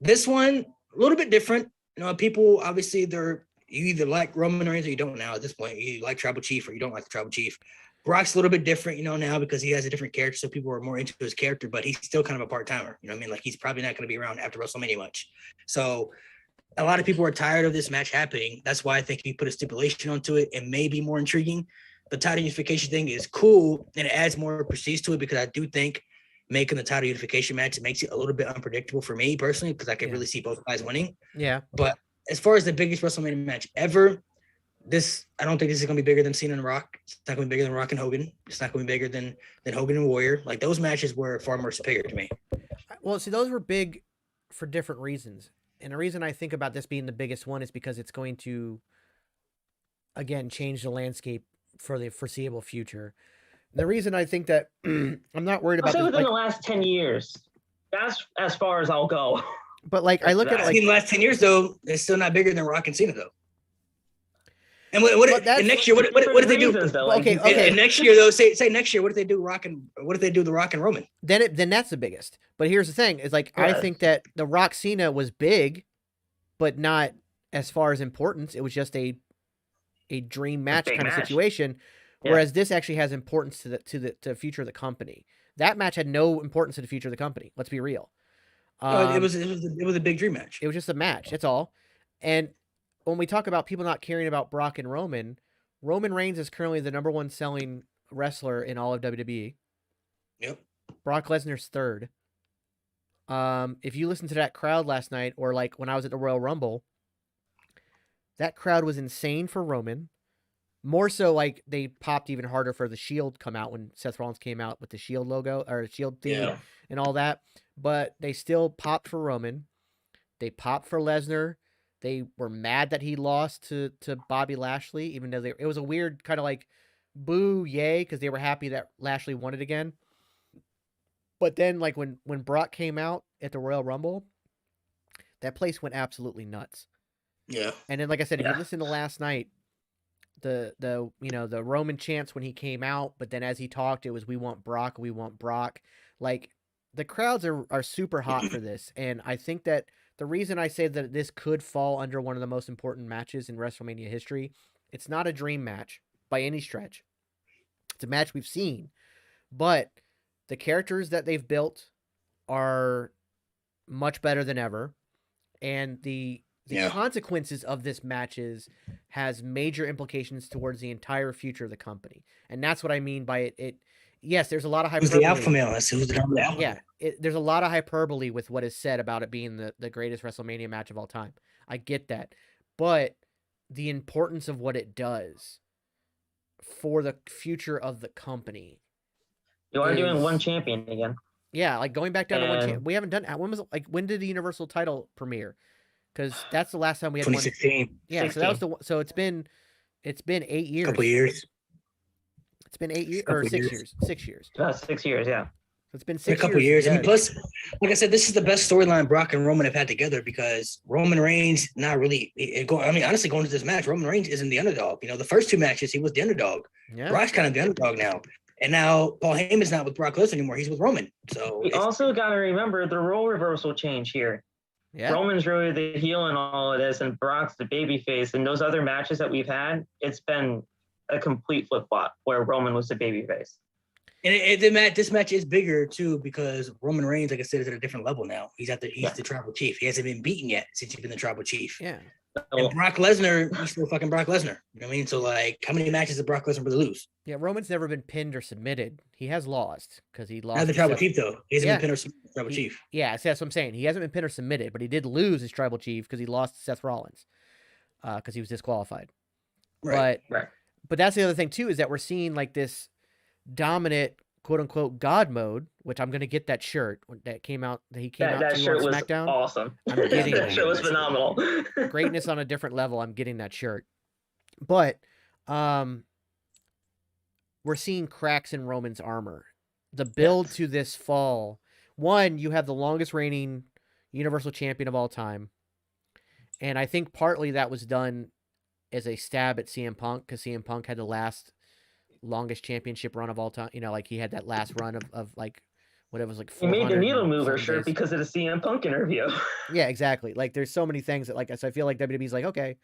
This one, a little bit different. You know, people obviously you either like Roman Reigns or you don't now at this point. You like Tribal Chief or you don't like the Tribal Chief. Brock's a little bit different, you know, now because he has a different character, so people are more into his character, but he's still kind of a part-timer. You know what I mean? Like, he's probably not going to be around after WrestleMania much. So a lot of people are tired of this match happening. That's why I think if you put a stipulation onto it, it may be more intriguing. The title unification thing is cool, and it adds more prestige to it, because I do think making the title unification match, it makes it a little bit unpredictable for me personally, because I can really see both guys winning. Yeah. But as far as the biggest WrestleMania match ever, I don't think this is going to be bigger than Cena and Rock. It's not going to be bigger than Rock and Hogan. It's not going to be bigger than Hogan and Warrior. Like, those matches were far more superior to me. Well, see, those were big for different reasons. And the reason I think about this being the biggest one is because it's going to, again, change the landscape for the foreseeable future. The reason I think that I'm not worried about this, within the last 10 years. That's as far as I'll go. But, like, I look at, like, in the last 10 years, though, it's still not bigger than Rock and Cena, though. And and next year, what did they do? Okay. And next year, though, say next year, what did they do? The Rock and Roman? Then that's the biggest. But here's the thing: is, like, I think that the Rock Cena was big, but not as far as importance. It was just a dream match kind of situation. Yeah. Whereas this actually has importance to the future of the company. That match had no importance to the future of the company. Let's be real. It was a big dream match. It was just a match. That's all. And when we talk about people not caring about Brock and Roman Reigns is currently the number one selling wrestler in all of WWE. Yep. Brock Lesnar's third. If you listen to that crowd last night, or like when I was at the Royal Rumble, that crowd was insane for Roman. More so, like, they popped even harder for the Shield come out when Seth Rollins came out with the Shield logo or Shield theme and all that. But they still popped for Roman. They popped for Lesnar. They were mad that he lost to Bobby Lashley, even though it was a weird kind of like boo, yay, because they were happy that Lashley won it again. But then, like, when Brock came out at the Royal Rumble, that place went absolutely nuts. Yeah. And then, like I said, if you listen to last night, the Roman chants when he came out, but then as he talked, it was "We want Brock, we want Brock." Like, the crowds are super hot for this, and I think that the reason I say that this could fall under one of the most important matches in WrestleMania history, it's not a dream match by any stretch. It's a match we've seen, but the characters that they've built are much better than ever, and the consequences of this matches has major implications towards the entire future of the company, and that's what I mean by it. Yes, there's a lot of hyperbole. Who's the alpha male? Who's the alpha? Yeah, there's a lot of hyperbole with what is said about it being the greatest WrestleMania match of all time. I get that. But the importance of what it does for the future of the company. You are doing one champion again. Yeah, like going back down to one champion. We haven't done. When did the Universal title premiere? Because that's the last time we had 2016. One. Yeah, 16. So that was so it's been 8 years. Couple years. It's been 8 years or 6 years. 6 years. 6 years, yeah. It's been For a 6 couple years. I Yeah. mean, plus, like I said, this is the best storyline Brock and Roman have had together because Roman Reigns not really. Honestly, going to this match, Roman Reigns isn't the underdog. The first two matches he was the underdog. Yeah. Brock's kind of the underdog now, and now Paul Heyman's not with Brock Lesnar anymore. He's with Roman. So we also got to remember the role reversal change here. Yeah. Roman's really the heel in all of this, and Brock's the babyface. And those other matches that we've had, it's been a complete flip flop where Roman was the babyface. And this match is bigger too because Roman Reigns, like I said, is at a different level now. He's the tribal chief. He hasn't been beaten yet since he's been the tribal chief. Yeah. And Brock Lesnar, he's still fucking Brock Lesnar. You know what I mean? So like, how many matches did Brock Lesnar really lose? Yeah, Roman's never been pinned or submitted. He has lost because he lost. Not the tribal chief though. He hasn't been pinned or submitted tribal chief. Yeah, so that's what I'm saying. He hasn't been pinned or submitted, but he did lose his tribal chief because he lost to Seth Rollins because he was disqualified. Right. But that's the other thing too is that we're seeing like this dominant quote unquote God mode, which I'm gonna get that shirt that came out that he came out that to shirt on was SmackDown. Awesome. I'm getting that shirt was phenomenal. Greatness on a different level. I'm getting that shirt. But we're seeing cracks in Roman's armor. The build to this fall. One, you have the longest reigning Universal Champion of all time. And I think partly that was done as a stab at CM Punk because CM Punk had the longest championship run of all time. Like he had that last run of like whatever was like. He made the needle mover shirt because of the CM Punk interview. Yeah, exactly. Like there's so many things that so I feel like WWE's like, okay,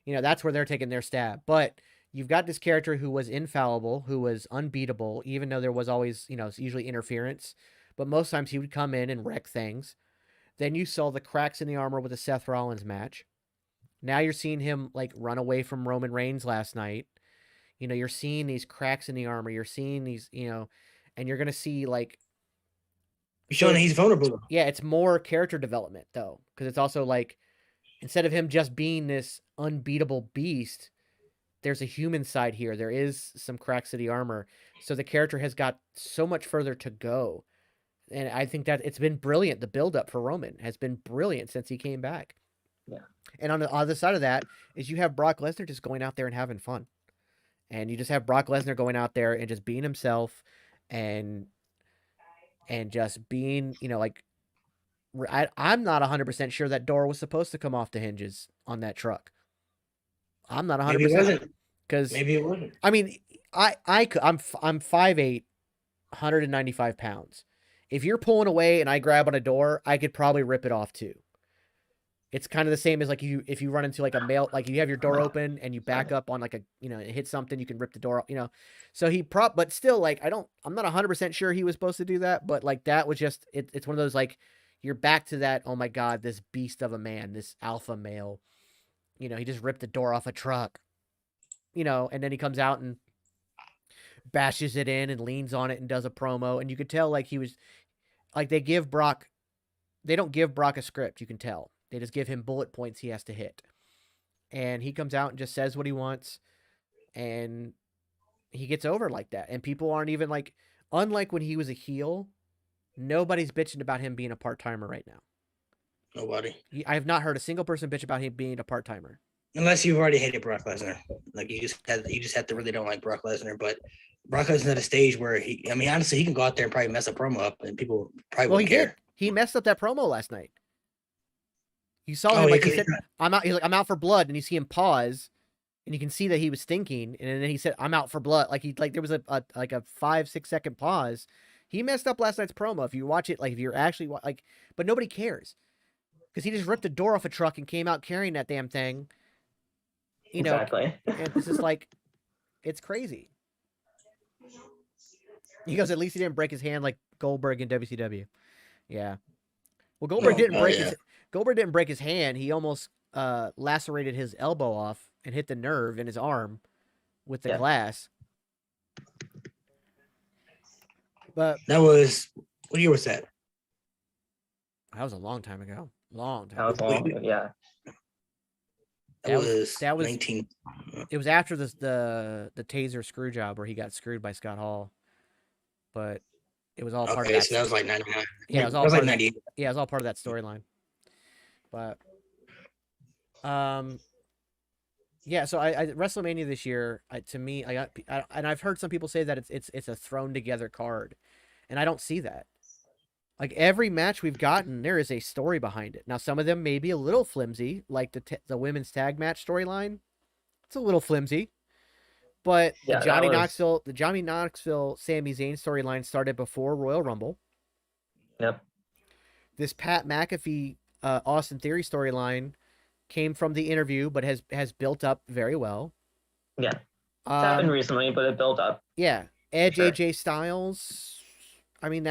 that's where they're taking their stab. But you've got this character who was infallible, who was unbeatable, even though there was always, usually interference. But most times he would come in and wreck things. Then you saw the cracks in the armor with the Seth Rollins match. Now you're seeing him like run away from Roman Reigns last night. You're seeing these cracks in the armor. You're seeing these, and you're going to see like. Showing that he's vulnerable. Yeah, it's more character development though. Because it's also like, instead of him just being this unbeatable beast, there's a human side here. There is some cracks in the armor. So the character has got so much further to go. And I think that it's been brilliant. The buildup for Roman has been brilliant since he came back. Yeah. And on the other side of that is you have Brock Lesnar just going out there and having fun. And you just have Brock Lesnar going out there and just being himself and just being, like, I'm not 100% sure that door was supposed to come off the hinges on that truck. I'm not 100%. Maybe it wasn't. Because maybe it wasn't. I mean, I'm 5'8", 195 pounds. If you're pulling away and I grab on a door, I could probably rip it off too. It's kind of the same as like if you run into like a male, like you have your door open and you back up on like a, it hits something, you can rip the door, So but still like, I'm not 100% sure he was supposed to do that, but like that was just, it's one of those like, you're back to that, oh my God, this beast of a man, this alpha male, he just ripped the door off a truck, and then he comes out and bashes it in and leans on it and does a promo. And you could tell like he was like, they don't give Brock a script. You can tell they just give him bullet points he has to hit. And he comes out and just says what he wants. And he gets over like that. And people aren't even like, unlike when he was a heel, nobody's bitching about him being a part-timer right now. Nobody. I have not heard a single person bitch about him being a part-timer. Unless you've already hated Brock Lesnar. Like you just have to really don't like Brock Lesnar. But Brock Lesnar's at a stage where honestly, he can go out there and probably mess a promo up and people probably won't care. Did. He messed up that promo last night. You saw him like he said, I'm out. He's like, I'm out for blood. And you see him pause and you can see that he was thinking. And then he said, I'm out for blood. Like there was a 5-6 second pause. He messed up last night's promo. If you watch it, like if you're actually like, but nobody cares because he just ripped the door off a truck and came out carrying that damn thing. Exactly. And it's just like, it's crazy. He goes, at least he didn't break his hand like Goldberg in WCW. Yeah. Well, Goldberg didn't break his hand. He almost lacerated his elbow off and hit the nerve in his arm with the glass. But that was, what year was that? That was a long time ago. Yeah. That was 19. It was after the taser screw job where he got screwed by Scott Hall. But it was all part of that. So that was like 99. Yeah, it was all like part of 98. Yeah, it was all part of that storyline. But yeah, so I WrestleMania this year, to me, and I've heard some people say that it's a thrown together card. And I don't see that. Like every match we've gotten, there is a story behind it. Now, some of them may be a little flimsy, like the women's tag match storyline. It's a little flimsy, but Yeah, the Johnny Knoxville, Sami Zayn storyline started before Royal Rumble. Yep. This Pat McAfee, Austin Theory storyline came from the interview, but has built up very well. Yeah. It's happened recently, but it built up. Yeah. Edge, Sure. AJ Styles. I mean,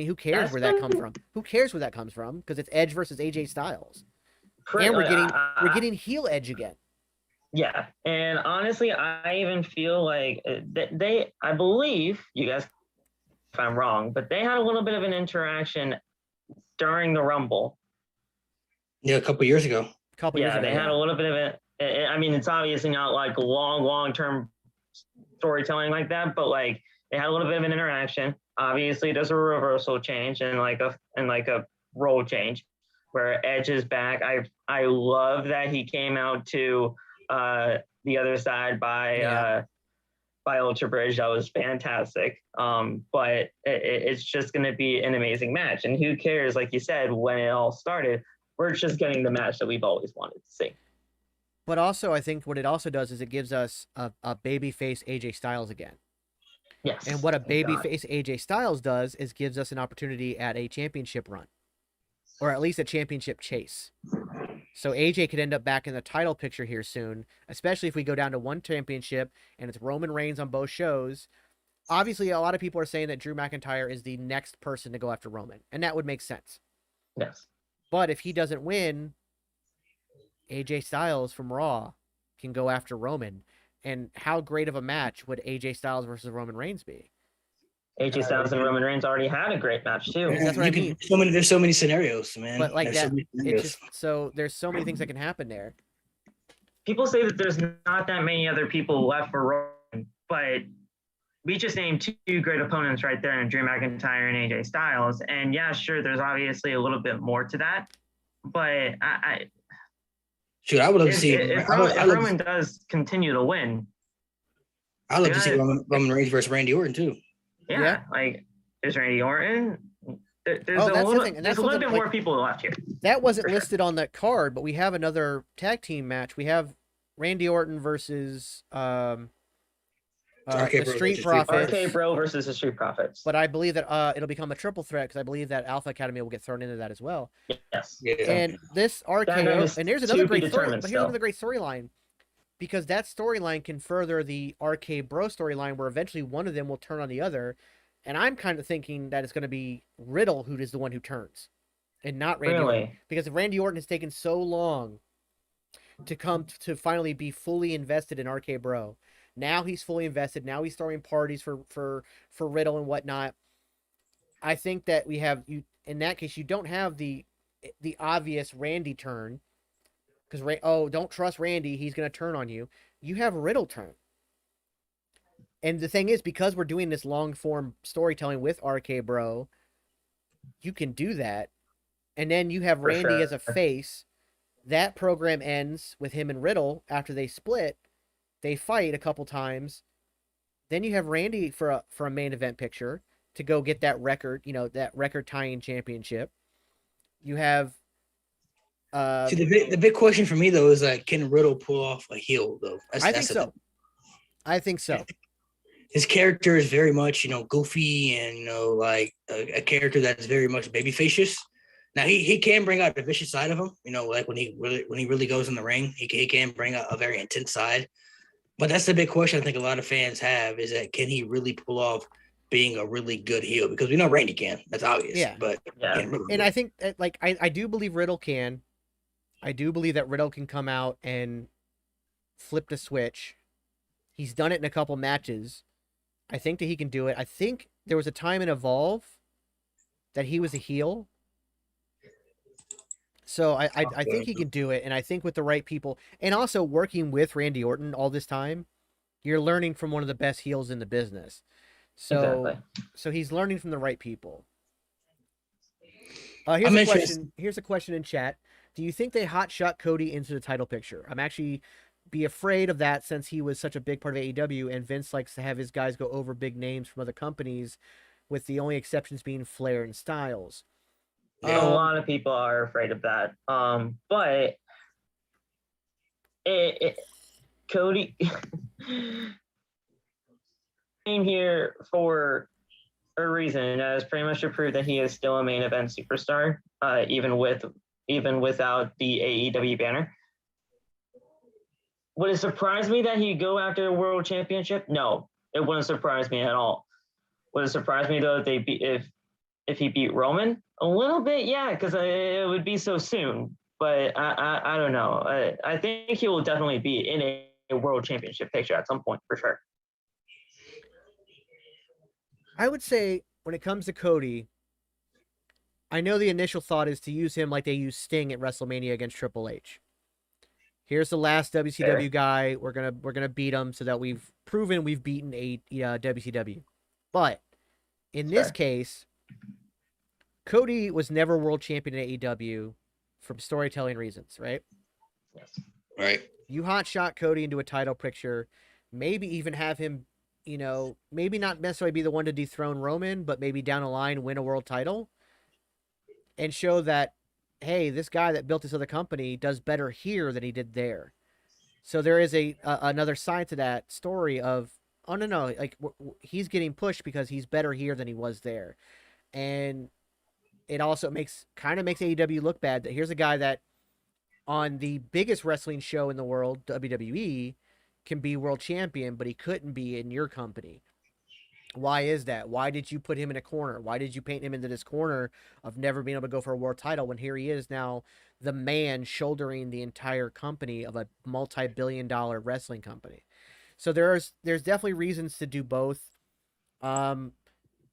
who cares where that comes from? Who cares where that comes from? Because it's Edge versus AJ Styles. And we're getting heel Edge again. Yeah. And honestly, I even feel like I believe, you guys, if I'm wrong, but they had a little bit of an interaction during the Rumble. Yeah, a couple years ago. Yeah, they had a little bit of it. I mean, it's obviously not like long-term storytelling like that, but like they had a little bit of an interaction. Obviously, there's a reversal change and like a role change where Edge is back. I love that he came out to the other side by Ultra Bridge. That was fantastic. But it's just going to be an amazing match. And who cares, like you said, when it all started, we're just getting the match that we've always wanted to see. But also, I think what it also does is it gives us a babyface AJ Styles again. Yes. And what a babyface AJ Styles does is gives us an opportunity at a championship run, or at least a championship chase. So AJ could end up back in the title picture here soon, especially if we go down to one championship and it's Roman Reigns on both shows. Obviously, a lot of people are saying that Drew McIntyre is the next person to go after Roman, and that would make sense. Yes. But if he doesn't win, AJ Styles from Raw can go after Roman. And how great of a match would AJ Styles versus Roman Reigns be? AJ Styles and Roman Reigns already had a great match too. That's what I mean. There's so many scenarios, man. But like there's that, there's so many things that can happen there. People say that there's not that many other people left for Roman, but we just named two great opponents right there in Drew McIntyre and AJ Styles. And yeah, sure, there's obviously a little bit more to that, but I would love to see if Roman does continue to win. I'd love to see Roman Reigns versus Randy Orton too. Yeah. Like there's Randy Orton. There's a little bit more people left here. That wasn't listed on that card, but we have another tag team match. We have Randy Orton versus the Street Profits. RK Bro versus the Street Profits. But I believe that it'll become a triple threat because I believe that Alpha Academy will get thrown into that as well. Yes. Yeah. And this RKO, and there's another great story. But here's another great storyline, because that storyline can further the RK Bro storyline, where eventually one of them will turn on the other. And I'm kind of thinking that it's going to be Riddle who is the one who turns, and not Randy Orton, because if Randy Orton has taken so long to come to finally be fully invested in RK Bro. Now he's fully invested. Now he's throwing parties for Riddle and whatnot. I think that we have you in that case. You don't have the obvious Randy turn, because don't trust Randy. He's going to turn on you. You have Riddle turn. And the thing is, because we're doing this long form storytelling with RK Bro, you can do that. And then you have Randy as a face. That program ends with him and Riddle after they split. They fight a couple times. Then you have Randy for a main event picture to go get that record, that record tying championship. You have see, the big question for me though is can Riddle pull off a heel though? I think so. His character is very much, goofy and like a character that's very much babyfacious. Now he can bring out the vicious side of him, like when he really goes in the ring, he can bring out a very intense side. But that's the big question I think a lot of fans have, is that can he really pull off being a really good heel? Because we know Randy can. That's obvious. Yeah. But and I think I do believe Riddle can. I do believe that Riddle can come out and flip the switch. He's done it in a couple matches. I think that he can do it. I think there was a time in Evolve that he was a heel. So I think he can do it, and I think with the right people, and also working with Randy Orton all this time, you're learning from one of the best heels in the business. So he's learning from the right people. Here's a question in chat. Do you think they hot shot Cody into the title picture? I'm actually be afraid of that since he was such a big part of AEW, and Vince likes to have his guys go over big names from other companies, with the only exceptions being Flair and Styles. Yeah. A lot of people are afraid of that. But Cody came here for a reason, and that is pretty much to prove that he is still a main event superstar, even without the AEW banner. Would it surprise me that he'd go after a world championship? No, it wouldn't surprise me at all. Would it surprise me though if he beat Roman? A little bit, yeah, because it would be so soon. But I don't know. I think he will definitely be in a world championship picture at some point for sure. I would say when it comes to Cody, I know the initial thought is to use him like they used Sting at WrestleMania against Triple H. Here's the last WCW guy. We're gonna beat him so that we've proven we've beaten WCW. But in this case, Cody was never world champion in AEW for storytelling reasons, right? Yes. Right. You hotshot Cody into a title picture, maybe even have him, maybe not necessarily be the one to dethrone Roman, but maybe down the line win a world title and show that, hey, this guy that built this other company does better here than he did there. So there is another side to that story of, oh, no, like he's getting pushed because he's better here than he was there. And it also makes AEW look bad that here's a guy that on the biggest wrestling show in the world, WWE, can be world champion, but he couldn't be in your company. Why is that? Why did you put him in a corner? Why did you paint him into this corner of never being able to go for a world title when here he is now, the man shouldering the entire company of a multi-billion-dollar wrestling company? So there's definitely reasons to do both. And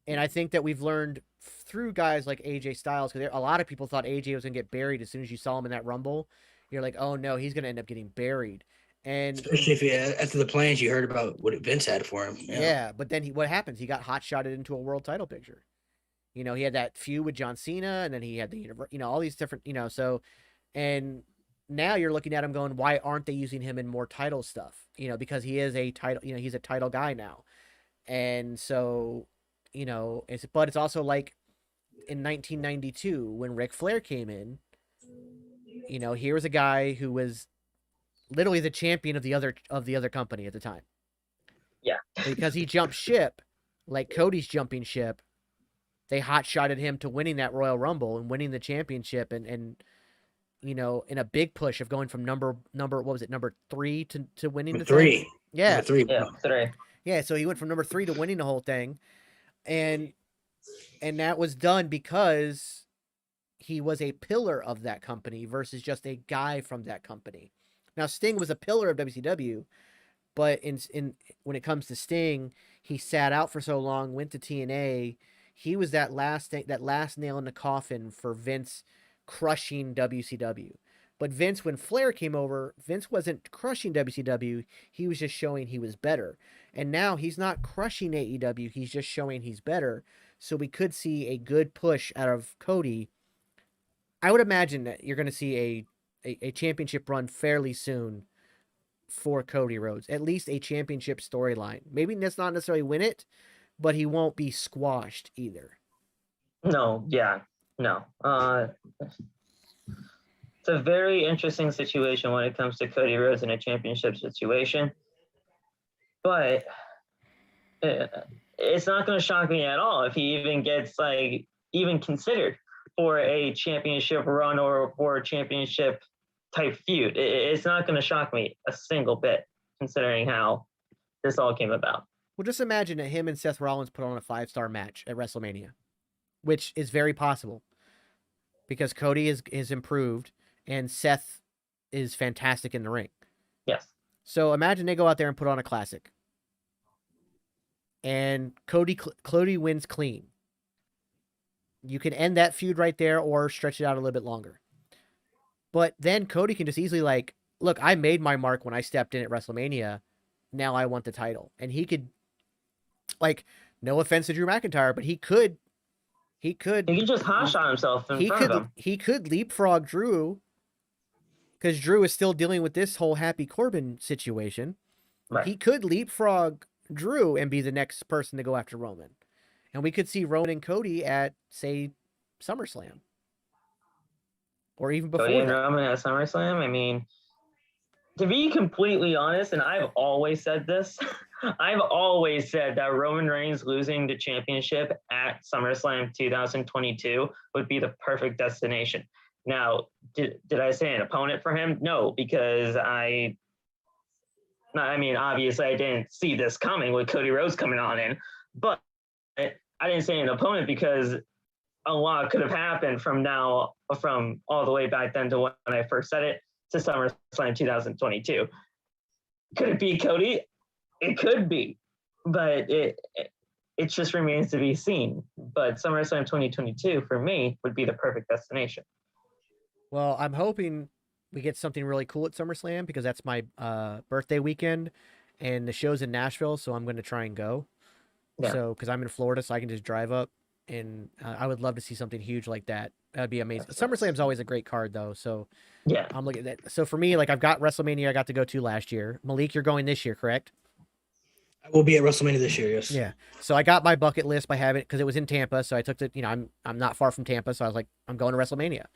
I think that we've learned through guys like AJ Styles, because a lot of people thought AJ was going to get buried as soon as you saw him in that Rumble. You're like, oh no, he's going to end up getting buried. And especially if after the plans you heard about what Vince had for him. Yeah, but then what happens? He got hot-shotted into a world title picture. He had that feud with John Cena, and then he had all these different, so, and now you're looking at him going, why aren't they using him in more title stuff? Because he is a title, he's a title guy now. And so, but it's also like in 1992 when Ric Flair came in, here was a guy who was literally the champion of the other company at the time. Yeah. Because he jumped ship, like Cody's jumping ship. They hot-shotted him to winning that Royal Rumble and winning the championship and in a big push of going from number 3 to winning the 3. thing. Yeah. Number 3. Yeah, 3. Yeah, so he went from number 3 to winning the whole thing. And that was done because he was a pillar of that company versus just a guy from that company. Now, Sting was a pillar of WCW, but when it comes to Sting, he sat out for so long, went to TNA. He was that last nail in the coffin for Vince crushing WCW. But Vince, when Flair came over, Vince wasn't crushing WCW. He was just showing he was better. And now he's not crushing AEW. He's just showing he's better. So we could see a good push out of Cody. I would imagine that you're going to see a championship run fairly soon for Cody Rhodes. At least a championship storyline. Maybe let's not necessarily win it, but he won't be squashed either. No, yeah, no. It's a very interesting situation when it comes to Cody Rhodes in a championship situation. But it's not going to shock me at all if he even gets even considered for a championship run or for a championship type feud. It's not going to shock me a single bit, considering how this all came about. Well, just imagine that him and Seth Rollins put on a 5-star match at WrestleMania, which is very possible because Cody is improved and Seth is fantastic in the ring. Yes. So imagine they go out there and put on a classic, and Cody wins clean. You can end that feud right there or stretch it out a little bit longer. But then Cody can just easily look, I made my mark when I stepped in at WrestleMania. Now I want the title. And he could, no offense to Drew McIntyre, but he could just hotshot himself in front of him. He could leapfrog Drew because Drew is still dealing with this whole Happy Corbin situation. Right. He could leapfrog Drew and be the next person to go after Roman. And we could see Roman and Cody at, say, SummerSlam. Or even before Cody and that. Roman at SummerSlam. I mean, to be completely honest, and I've always said this, I've always said that Roman Reigns losing the championship at SummerSlam 2022 would be the perfect destination. Now, did I say an opponent for him? No, because I mean, obviously I didn't see this coming with Cody Rhodes coming on in, but I didn't say an opponent because a lot could have happened from all the way back then to when I first said it to SummerSlam 2022. Could it be Cody? It could be, but it just remains to be seen. But SummerSlam 2022 for me would be the perfect destination. Well, I'm hoping we get something really cool at SummerSlam because that's my birthday weekend and the show's in Nashville, so I'm going to try and go. Yeah. So, because I'm in Florida, so I can just drive up, and I would love to see something huge like that. That'd be amazing. SummerSlam's always a great card, though, so Yeah. I'm looking at that. So for me, like, I've got WrestleMania I got to go to last year. Malik, you're going this year, correct? I will be at WrestleMania this year, yes. Yeah. So I got my bucket list by having, because it was in Tampa, so I took I'm not far from Tampa, so I was like, I'm going to WrestleMania.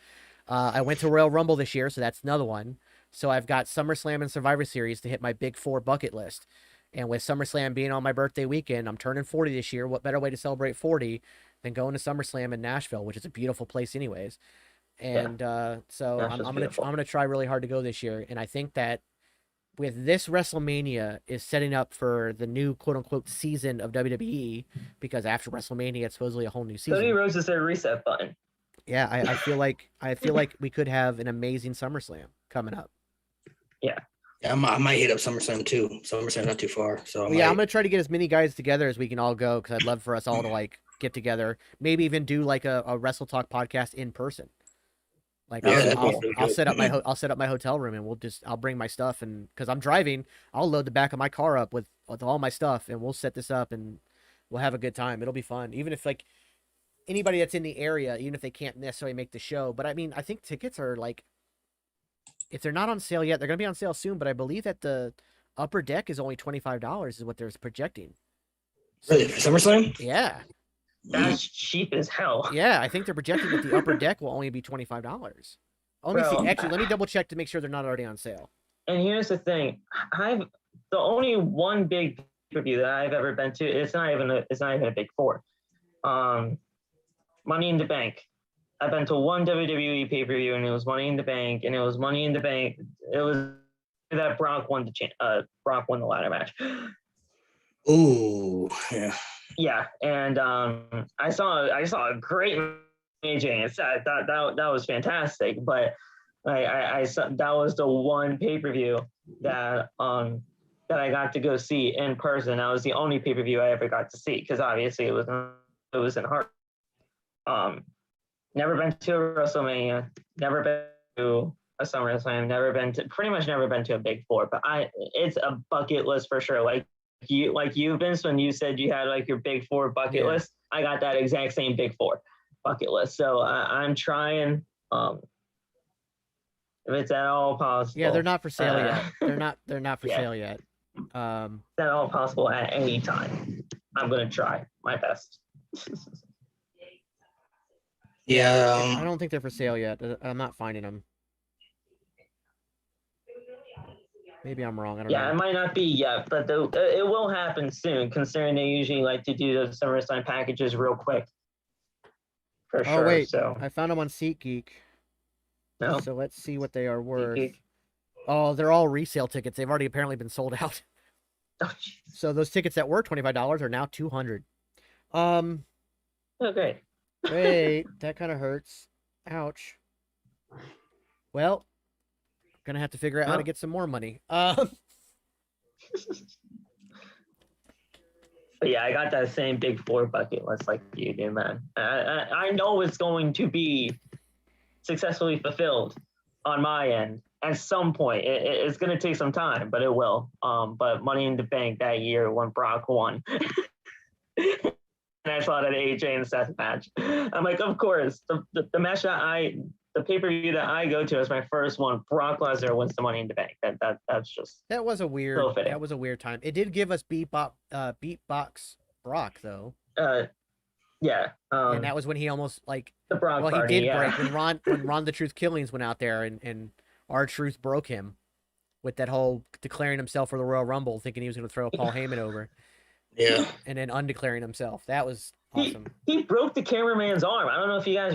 I went to Royal Rumble this year, so that's another one. So I've got SummerSlam and Survivor Series to hit my big 4 bucket list. And with SummerSlam being on my birthday weekend, I'm turning 40 this year. What better way to celebrate 40 than going to SummerSlam in Nashville, which is a beautiful place anyways. And so I'm gonna try really hard to go this year. And I think that with this WrestleMania is setting up for the new quote unquote season of WWE, because after WrestleMania it's supposedly a whole new season. Cody Rhodes is their reset button. Yeah, I feel like we could have an amazing SummerSlam coming up. Yeah. Yeah, I might hit up SummerSlam too. SummerSlam's not too far, so I'm gonna try to get as many guys together as we can all go, because I'd love for us all to like get together, maybe even do like a WrestleTok podcast in person. Like I'll set up my hotel room, and I'll bring my stuff, and because I'm driving, I'll load the back of my car up with all my stuff, and we'll set this up, and we'll have a good time. It'll be fun, even if like anybody that's in the area, even if they can't necessarily make the show. But I mean, I think tickets are like, if they're not on sale yet, they're gonna be on sale soon. But I believe that the upper deck is only $25 is what they're projecting. Really, for SummerSlam? Yeah. That's cheap as hell. Yeah, I think they're projecting that the upper deck will only be $25. Let me see. Actually, let me double check to make sure they're not already on sale. And here's the thing: the only one big pay-per-view that I've ever been to. It's not even a big 4. Money in the Bank. I've been to one WWE pay-per-view, and it was Money in the Bank, and it was Money in the Bank. It was that Brock won the ladder match. Ooh, yeah. Yeah, and I saw a great AJ, and that was fantastic. But I saw that was the one pay-per-view that I got to go see in person. That was the only pay-per-view I ever got to see, because obviously it was in Hart. Never been to a WrestleMania, never been to a SummerSlam, pretty much never been to a Big 4. But it's a bucket list for sure. Like you, Vince, when you said you had like your Big 4 bucket list, I got that exact same Big 4 bucket list. So I'm trying, if it's at all possible. Yeah, they're not for sale yet. They're not for sale yet. If at all possible at any time, I'm gonna try my best. Yeah, I don't think they're for sale yet. I'm not finding them. Maybe I'm wrong. I don't know. Yeah, it might not be yet, but it will happen soon, considering they usually like to do those SummerSlam packages real quick. For sure. Oh wait, so I found them on SeatGeek. no. So let's see what they are worth. SeatGeek. Oh, they're all resale tickets. They've already apparently been sold out. Oh, so those tickets that were $25 are now $200. Okay. Wait, that kind of hurts. Ouch. Well, gonna have to figure out how to get some more money. But yeah, I got that same Big 4 bucket list like you do, man. I know it's going to be successfully fulfilled on my end at some point. It's going to take some time, but it will. But Money in the Bank that year when Brock won, I saw that AJ and Seth match. I'm like, of course, the match the pay-per-view that I go to is my first one. Brock Lesnar wins the Money in the Bank. That's just That was a so weird. fitting. That was a weird time. It did give us beatbox Brock though. Yeah. And that was when he almost like. The Brock Well, party, he did yeah. break when Ron the Truth Killings went out there and R-Truth broke him with that whole declaring himself for the Royal Rumble, thinking he was going to throw Paul Heyman over. Yeah. And then undeclaring himself. That was awesome. He broke the cameraman's arm. I don't know if you guys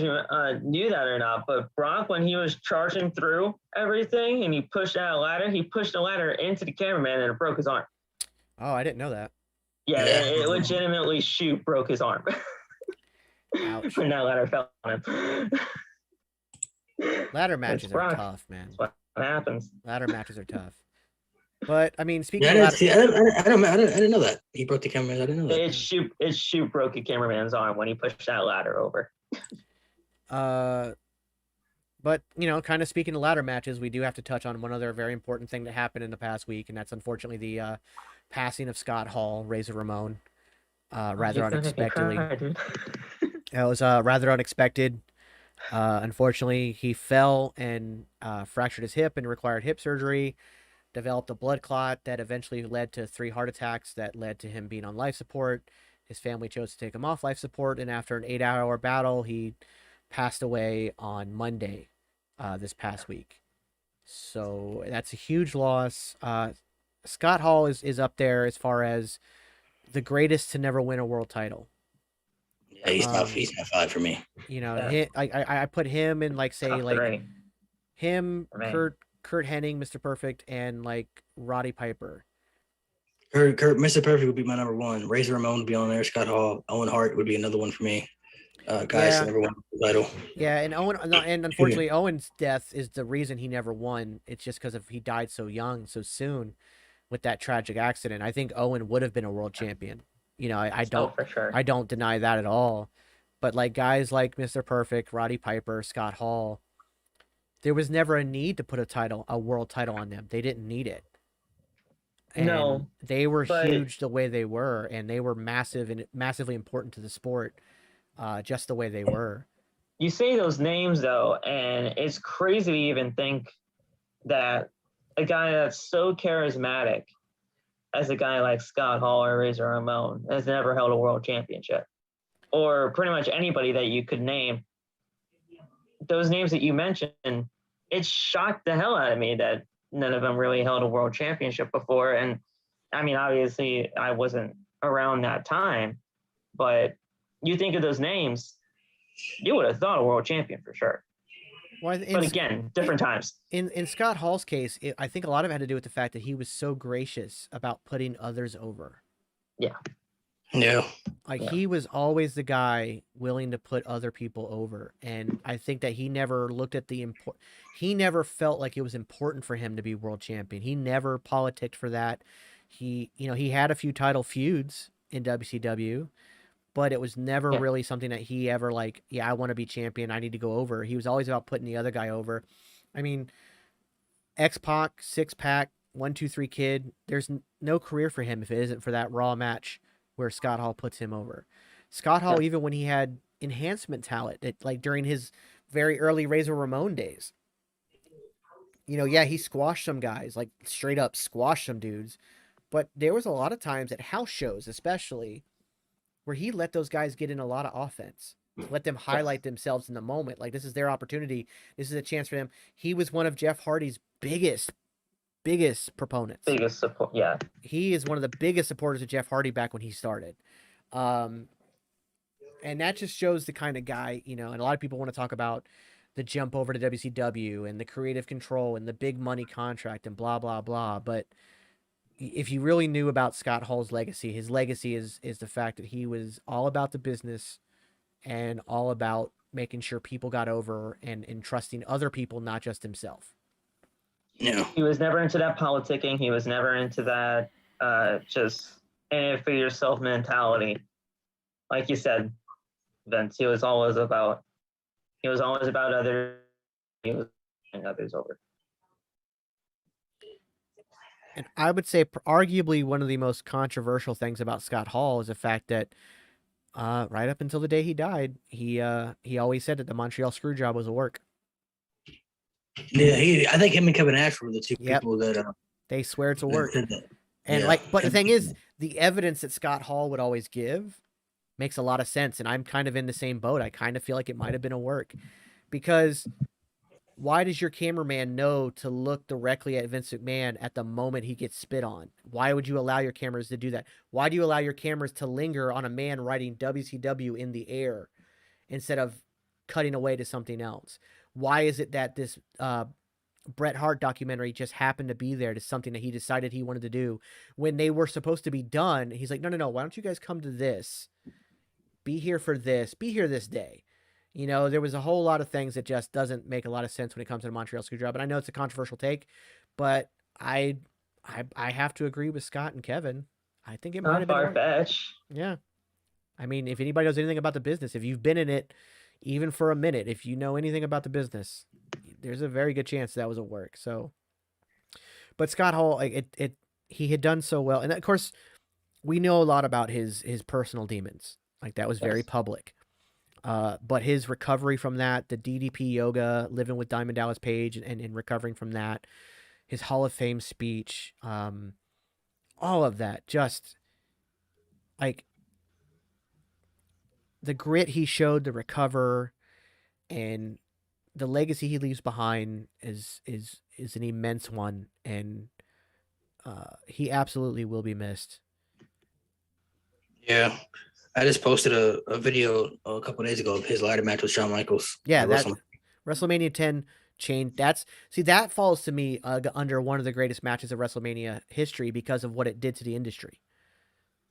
knew that or not, but Brock, when he was charging through everything and he pushed out a ladder, he pushed the ladder into the cameraman and it broke his arm. Oh, I didn't know that. Yeah, it legitimately broke his arm. Ouch. When that ladder fell on him. Ladder matches are tough, man. That's what happens. Ladder matches are tough. But I mean, speaking Yeah, of ladder, I didn't know that. He broke the cameraman. I didn't know that. It shoot broke a cameraman's arm when he pushed that ladder over. But you know, kind of speaking of ladder matches, we do have to touch on one other very important thing that happened in the past week, and that's unfortunately the passing of Scott Hall, Razor Ramon, rather unexpectedly. It was rather unexpected. Unfortunately, he fell and fractured his hip and required hip surgery. Developed a blood clot that eventually led to 3 heart attacks that led to him being on life support. His family chose to take him off life support, and after an 8-hour battle, he passed away on Monday this past week. So that's a huge loss. Scott Hall is up there as far as the greatest to never win a world title. Yeah, he's not 5 for me. You know, I put him in like, say, like him, Kurt Hennig, Mr. Perfect, and like Roddy Piper. Kurt, Mr. Perfect would be my number 1. Razor Ramon would be on there. Scott Hall, Owen Hart would be another one for me. Guys that never won the title. Yeah, and unfortunately, Owen's death is the reason he never won. It's just because he died so young, so soon, with that tragic accident. I think Owen would have been a world champion. You know, I don't for sure. I don't deny that at all. But like guys like Mr. Perfect, Roddy Piper, Scott Hall, there was never a need to put a world title on them. They didn't need it. And no, they were huge the way they were, and they were massive and massively important to the sport, just the way they were. You say those names though, and it's crazy to even think that a guy that's so charismatic as a guy like Scott Hall or Razor Ramon has never held a world championship, or pretty much anybody that you could name. Those names that you mentioned, it shocked the hell out of me that none of them really held a world championship before. And I mean, obviously I wasn't around that time, but you think of those names, you would have thought a world champion for sure. Well, but again, different times. In Scott Hall's case, I think a lot of it had to do with the fact that he was so gracious about putting others over. Yeah. Yeah. He was always the guy willing to put other people over. And I think that he never looked at he never felt like it was important for him to be world champion. He never politicked for that. He had a few title feuds in WCW, but it was never really something that he ever like, yeah, I want to be champion. I need to go over. He was always about putting the other guy over. I mean, X-Pac, 6-pack, 1, 2, 3 Kid, there's no career for him if it isn't for that Raw match where Scott Hall puts him over. Scott Hall, even when he had enhancement talent, like during his very early Razor Ramon days, he squashed some guys, like straight up squashed some dudes. But there was a lot of times at house shows, especially, where he let those guys get in a lot of offense, let them highlight themselves in the moment. Like, this is their opportunity. This is a chance for them. He was one of Jeff Hardy's biggest proponents. Biggest support, yeah. He is one of the biggest supporters of Jeff Hardy back when he started. And that just shows the kind of guy, and a lot of people want to talk about the jump over to WCW and the creative control and the big money contract and blah, blah, blah. But if you really knew about Scott Hall's legacy, his legacy is the fact that he was all about the business and all about making sure people got over and trusting other people, not just himself. Yeah. He was never into that politicking. He was never into that just in it for yourself mentality. Like you said, Vince, he was always about others. He was putting others over. And I would say arguably one of the most controversial things about Scott Hall is the fact that Right up until the day he died, he always said that the Montreal Screwjob was a work. Yeah, I think him and Kevin Nash were the two Yep. people that they swear it's a work. said that. And Yeah. but the thing is, the evidence that Scott Hall would always give makes a lot of sense, and I'm kind of in the same boat. I kind of feel like it might have been a work, because why does your cameraman know to look directly at Vince McMahon at the moment he gets spit on? Why would you allow your cameras to do that? Why do you allow your cameras to linger on a man writing WCW in the air instead of cutting away to something else? Why is it that this Bret Hart documentary just happened to be there to something that he decided he wanted to do when they were supposed to be done? He's like, no, why don't you guys come to this? Be here for this. Be here this day. You know, there was a whole lot of things that just doesn't make a lot of sense when it comes to the Montreal Screwjob. And I know it's a controversial take, but I have to agree with Scott and Kevin. I think it might have been far-fetched. Yeah. I mean, if anybody knows anything about the business, if you've been in it even for a minute, if you know anything about the business, there's a very good chance that was a work. So, but Scott Hall, he had done so well. And of course, we know a lot about his personal demons. Like, that was very public. But his recovery from that, the DDP yoga, living with Diamond Dallas Page and recovering from that, his Hall of Fame speech, all of that, just like the grit he showed to recover and the legacy he leaves behind is an immense one. And he absolutely will be missed. Yeah. I just posted a video a couple of days ago of his ladder match with Shawn Michaels. Yeah, that WrestleMania 10 changed. That falls to me under one of the greatest matches of WrestleMania history because of what it did to the industry.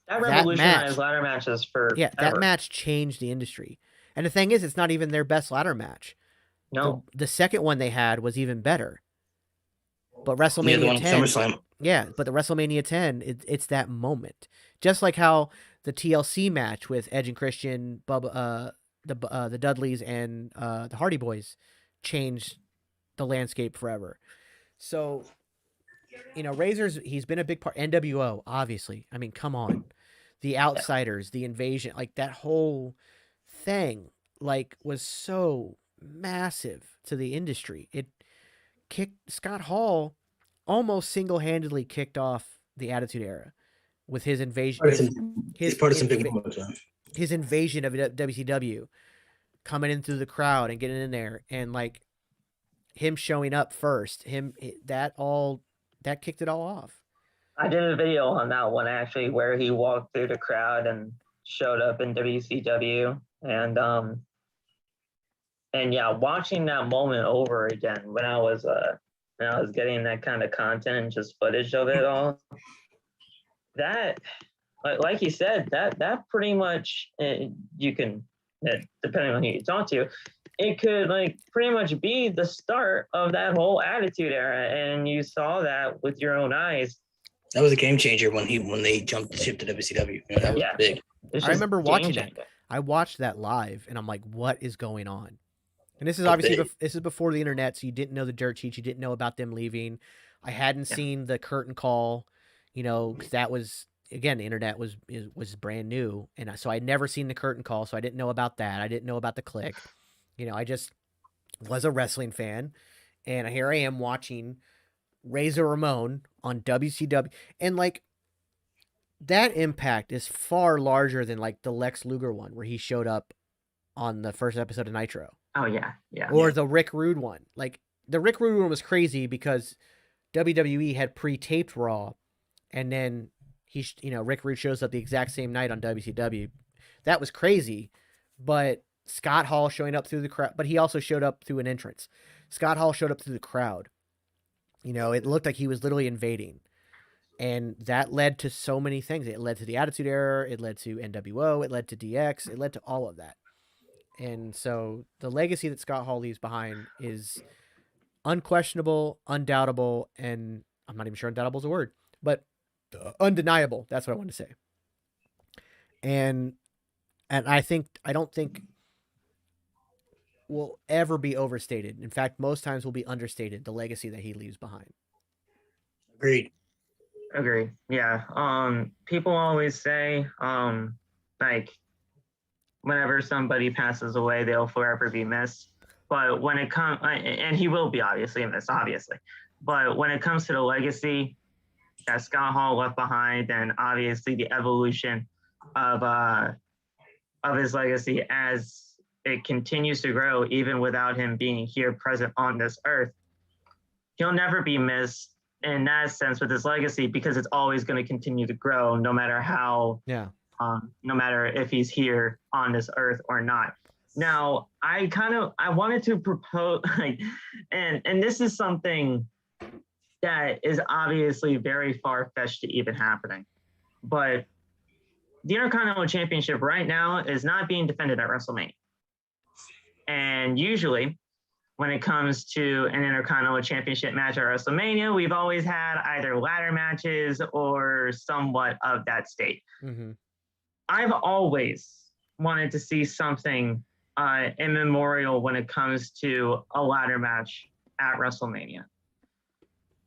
That revolutionized ladder matches for that match changed the industry. And the thing is, it's not even their best ladder match. No, the second one they had was even better. But WrestleMania 10, but the WrestleMania 10, it's that moment. Just like how the TLC match with Edge and Christian, Bubba, the Dudleys and the Hardy Boys changed the landscape forever. So, you know, Razor's, he's been a big part. NWO, obviously. I mean, come on. The Outsiders, the Invasion, like that whole thing, like, was so massive to the industry. It kicked Scott Hall almost single-handedly kicked off the Attitude Era with his invasion. His invasion of WCW, coming in through the crowd and getting in there, and like him showing up first, that kicked it all off. I did a video on that one actually, where he walked through the crowd and showed up in WCW, and yeah, watching that moment over again when I was getting that kind of content and just footage of it all. That, like you said, that pretty much, you can, depending on who you talk to, it could like pretty much be the start of that whole Attitude Era, and you saw that with your own eyes. That was a game changer when they jumped the ship to WCW. You know, that was big. I remember watching that. I watched that live, and I'm like, "What is going on?" And this is obviously this is before the internet, so you didn't know the dirt sheets, you didn't know about them leaving. I hadn't seen the curtain call, you know, because that was, again, the internet was brand new, and so I'd never seen the curtain call, so I didn't know about that. I didn't know about the click. You know, I just was a wrestling fan, and here I am watching Razor Ramon on WCW, and like that impact is far larger than like the Lex Luger one where he showed up on the first episode of Nitro. Oh yeah. Or the Rick Rude one. Like the Rick Rude one was crazy because WWE had pre-taped Raw, and then Rick Rude shows up the exact same night on WCW. That was crazy, but Scott Hall showing up through the crowd, but he also showed up through an entrance. Scott Hall showed up through the crowd. You know, it looked like he was literally invading. And that led to so many things. It led to the Attitude Era. It led to NWO. It led to DX. It led to all of that. And so the legacy that Scott Hall leaves behind is unquestionable, undoubtable, and I'm not even sure undoubtable is a word, but undeniable. That's what I want to say. And I don't think will ever be overstated. In fact, most times will be understated, the legacy that he leaves behind. Agreed. Yeah. People always say, like, whenever somebody passes away, they'll forever be missed. But when it comes, and he will be obviously missed, obviously. But when it comes to the legacy that Scott Hall left behind, and obviously the evolution of his legacy as it continues to grow, even without him being here present on this earth, he'll never be missed in that sense with his legacy, because it's always going to continue to grow, no matter how, no matter if he's here on this earth or not. Now, I wanted to propose, and this is something that is obviously very far-fetched to even happening, but the Intercontinental Championship right now is not being defended at WrestleMania. And usually, when it comes to an Intercontinental Championship match at WrestleMania, we've always had either ladder matches or somewhat of that state. Mm-hmm. I've always wanted to see something in memorial when it comes to a ladder match at WrestleMania.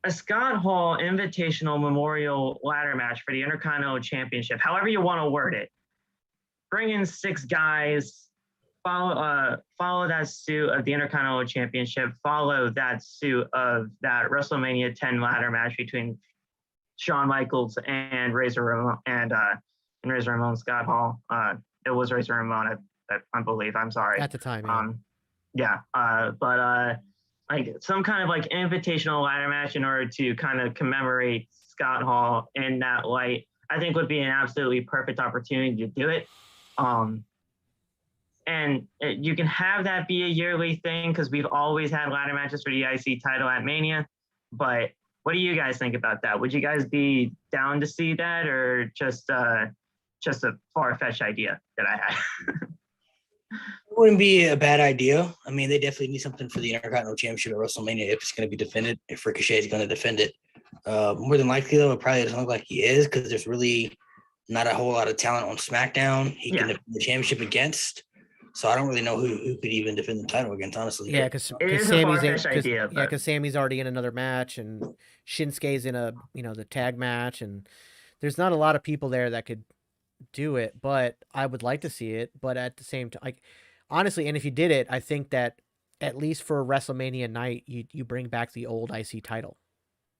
A Scott Hall Invitational Memorial ladder match for the Intercontinental Championship, however you want to word it. Bring in 6 guys, follow that suit of the Intercontinental Championship, follow that suit of that WrestleMania 10 ladder match between Shawn Michaels and Razor Ramon and Razor Ramon Scott Hall. It was Razor Ramon, I believe. I'm sorry. At the time, but like some kind of like invitational ladder match in order to kind of commemorate Scott Hall in that light, I think would be an absolutely perfect opportunity to do it. And you can have that be a yearly thing, because we've always had ladder matches for the IC title at Mania. But what do you guys think about that? Would you guys be down to see that, or just a far-fetched idea that I had? It wouldn't be a bad idea. I mean, they definitely need something for the Intercontinental Championship at WrestleMania if it's going to be defended, if Ricochet is going to defend it. More than likely, though, it probably doesn't look like he is, because there's really not a whole lot of talent on SmackDown he can defend the championship against. So I don't really know who could even defend the title against, honestly. Yeah, because Sammy's already in another match, and Shinsuke's in the tag match, and there's not a lot of people there that could do it. But I would like to see it. But at the same time, honestly, and if you did it, I think that at least for WrestleMania night, you bring back the old IC title,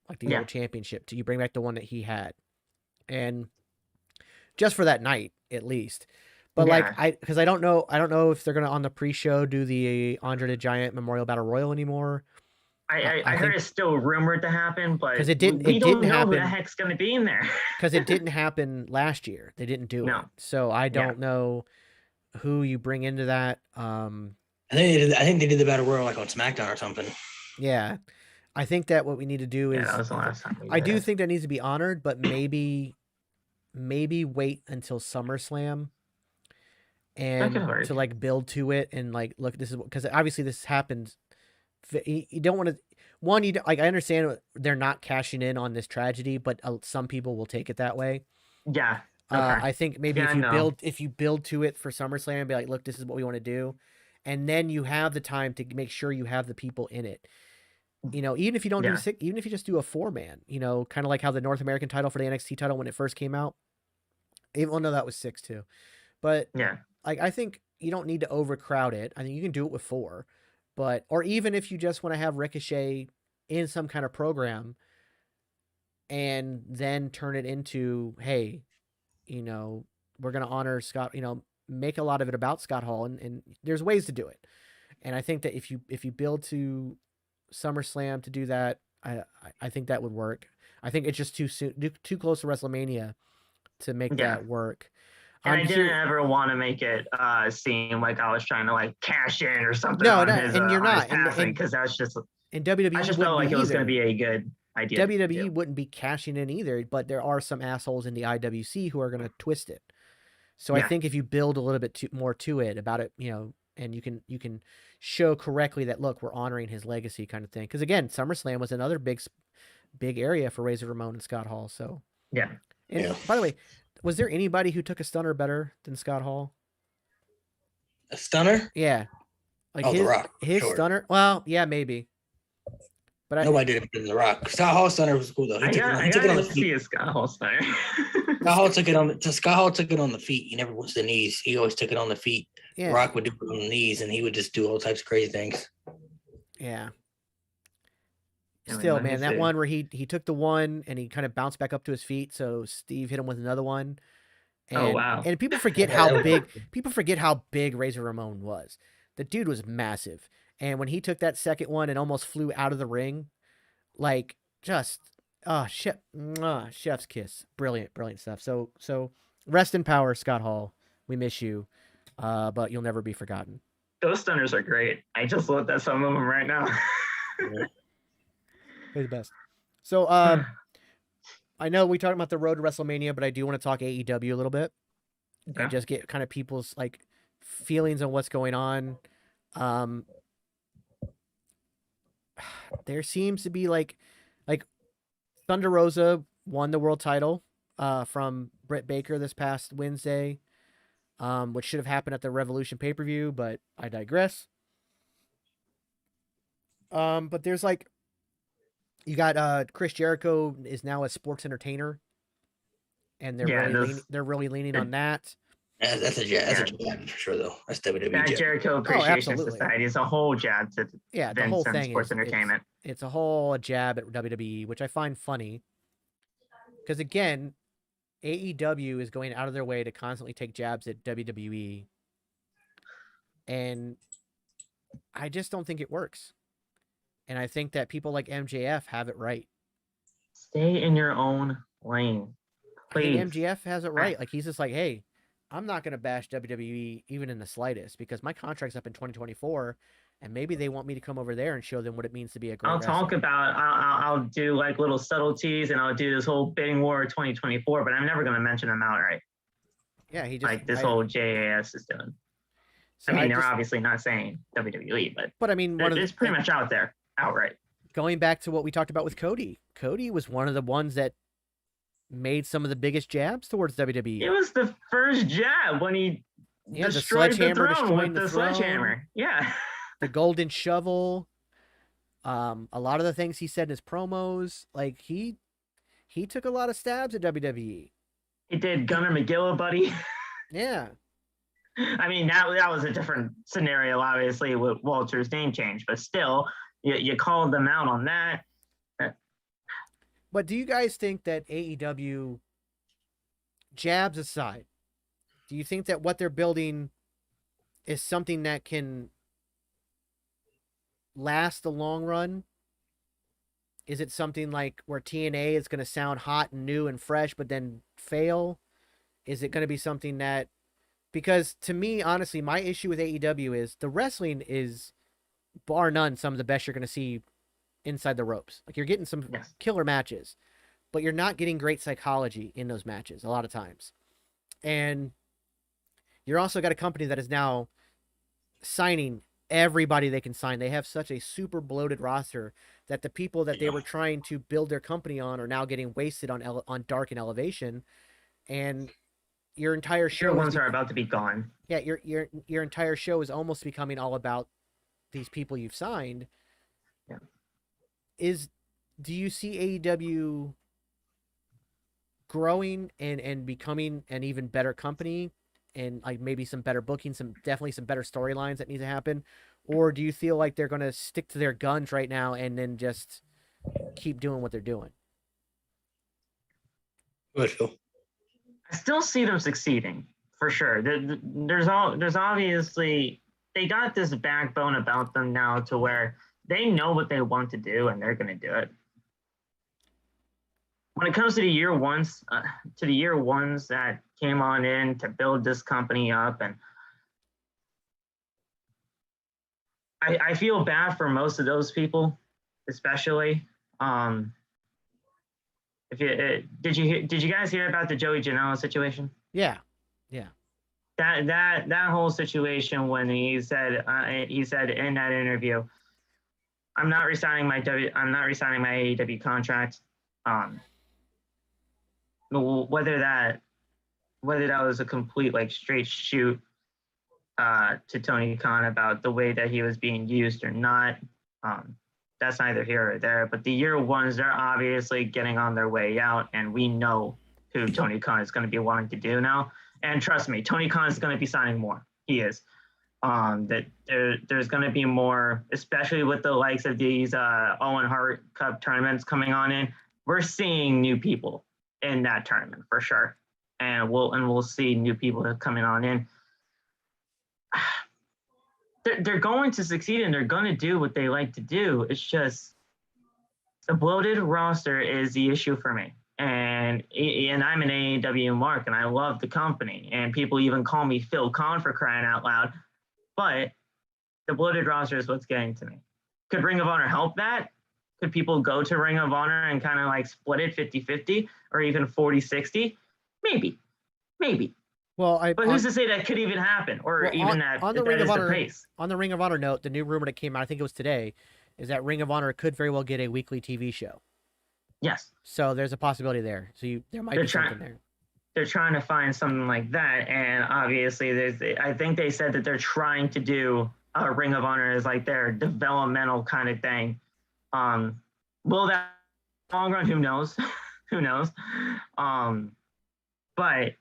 like the old championship. You bring back the one that he had, and just for that night at least. But because I don't know if they're gonna on the pre-show do the Andre the Giant Memorial Battle Royal anymore. I heard it's still rumored to happen, but because it didn't know happen. Who the heck's gonna be in there? Because it didn't happen last year. They didn't do it, so I don't know who you bring into that. I think they did the Battle Royal like on SmackDown or something. Yeah, I think that what we need to do is. That was the last time. I do think that needs to be honored, but maybe wait until SummerSlam. And to like build to it and like look, this is because obviously this happens. You don't want to. I understand they're not cashing in on this tragedy, but some people will take it that way. Yeah. Okay. I think maybe if you build to it for SummerSlam, and be like, look, this is what we want to do, and then you have the time to make sure you have the people in it. Even if you don't do 6, even if you just do a 4-man, kind of like how the North American title for the NXT title when it first came out. Even though that was 6 too, but I think you don't need to overcrowd it. I think you can do it with 4, or even if you just want to have Ricochet in some kind of program and then turn it into, hey, we're going to honor Scott, make a lot of it about Scott Hall, and there's ways to do it. And I think that if you build to SummerSlam to do that, I think that would work. I think it's just too close to WrestleMania to make that work. And I didn't ever want to make it seem like I was trying to like cash in or something. No, and you're not, because that's just. And WWE, I just felt like it was going to be a good idea. WWE wouldn't be cashing in either, but there are some assholes in the IWC who are going to twist it. So I think if you build a little bit more to it about it, and you can show correctly that, look, we're honoring his legacy kind of thing. Because again, SummerSlam was another big area for Razor Ramon and Scott Hall. So by the way, was there anybody who took a stunner better than Scott Hall? A stunner? Yeah. Like The Rock. His stunner? Well, yeah, maybe. But nobody did it better than The Rock. Scott Hall stunner was cool though. He took it on the feet. See a Scott Hall stunner. Scott Hall took it on the feet. He never went to the knees. He always took it on the feet. yeah. Rock would do it on the knees, and he would just do all types of crazy things. Yeah. Yeah, Still, man, man, he's that good. one where he took the one and he kind of bounced back up to his feet, so Steve hit him with another one. And, Oh, wow. And people forget how big Razor Ramon was. The dude was massive. And when he took that second one and almost flew out of the ring, like just chef's kiss. Brilliant stuff. So rest in power, Scott Hall. We miss you. But you'll never be forgotten. Those stunners are great. I just looked at some of them right now. They're the best. So I know we talked about the road to WrestleMania, but I do want to talk AEW a little bit and just get kind of people's like feelings on what's going on. There seems to be like Thunder Rosa won the world title from Britt Baker this past Wednesday, which should have happened at the Revolution pay-per-view, but I digress. But there's like, you got Chris Jericho is now a sports entertainer, and they're really leaning on that. That's a jab for sure, though. That's WWE That jab. Jericho Appreciation absolutely. Society is a whole jab to The Vince whole and thing sports is entertainment. It's a whole jab at WWE, which I find funny, because again, AEW is going out of their way to constantly take jabs at WWE, and I just don't think it works. And I think that people like MJF have it right. Stay in your own lane, please. I think MJF has it right. Like, he's just like, hey, I'm not going to bash WWE even in the slightest, because my contract's up in 2024, and maybe they want me to come over there and show them what it means to be a great wrestler. I'll do like little subtleties, and I'll do this whole bidding war of 2024, but I'm never going to mention them outright. Yeah, he just Like this whole JAS is doing. So I mean, they're obviously not saying WWE, but I mean, it's pretty much out there, outright. Going back to what we talked about with Cody. Cody was one of the ones that made some of the biggest jabs towards WWE. It was the first jab when he destroyed the throne with the sledgehammer. Yeah. The golden shovel. A lot of the things he said in his promos, like he took a lot of stabs at WWE. He did Gunnar McGill, buddy. Yeah. I mean, that was a different scenario, obviously, with Walter's name change, but still, you called them out on that. But do you guys think that AEW, jabs aside, do you think that what they're building is something that can last the long run? Is it something like where TNA is going to sound hot and new and fresh, but then fail? Is it going to be something that, because to me, honestly, my issue with AEW is the wrestling is, bar none, some of the best you're going to see inside the ropes. Like, you're getting some killer matches, but you're not getting great psychology in those matches a lot of times. And you're also got a company that is now signing everybody they can sign. They have such a super bloated roster that the people that they were trying to build their company on are now getting wasted on Dark and Elevation, and your entire show ones are about to be gone. Yeah, your entire show is almost becoming all about these people you've signed. Yeah. Do you see AEW growing and becoming an even better company, and like maybe some better booking, definitely some better storylines that need to happen? Or do you feel like they're going to stick to their guns right now and then just keep doing what they're doing? Good, Phil. I still see them succeeding, for sure. There's obviously, they got this backbone about them now to where they know what they want to do and they're going to do it. When it comes to the year ones that came on in to build this company up, and I feel bad for most of those people, especially. Did you guys hear about the Joey Janela situation? Yeah. That whole situation when he said in that interview, I'm not resigning my AEW contract. Whether that was a complete like straight shoot to Tony Khan about the way that he was being used or not, that's neither here or there. But the year ones, they're obviously getting on their way out, and we know who Tony Khan is going to be wanting to do now. And trust me, Tony Khan is going to be signing more. He is. That there's going to be more, especially with the likes of these Owen Hart Cup tournaments coming on in. We're seeing new people in that tournament for sure, and we'll see new people coming on in. They're going to succeed, and they're going to do what they like to do. It's just the bloated roster is the issue for me. And I'm an AEW mark, and I love the company. And people even call me Phil Khan for crying out loud. But the bloated roster is what's getting to me. Could Ring of Honor help that? Could people go to Ring of Honor and kind of like split it 50-50 or even 40-60? Maybe. Well, but who's to say that could even happen, or even that on the that Ring of is Honor the pace? On the Ring of Honor note, the new rumor that came out, I think it was today, is that Ring of Honor could very well get a weekly TV show. Yes. So there's a possibility there. So there might be something there. They're trying to find something like that, and obviously I think they said that they're trying to do a Ring of Honor as like their developmental kind of thing. Will that long run? Who knows? Who knows? But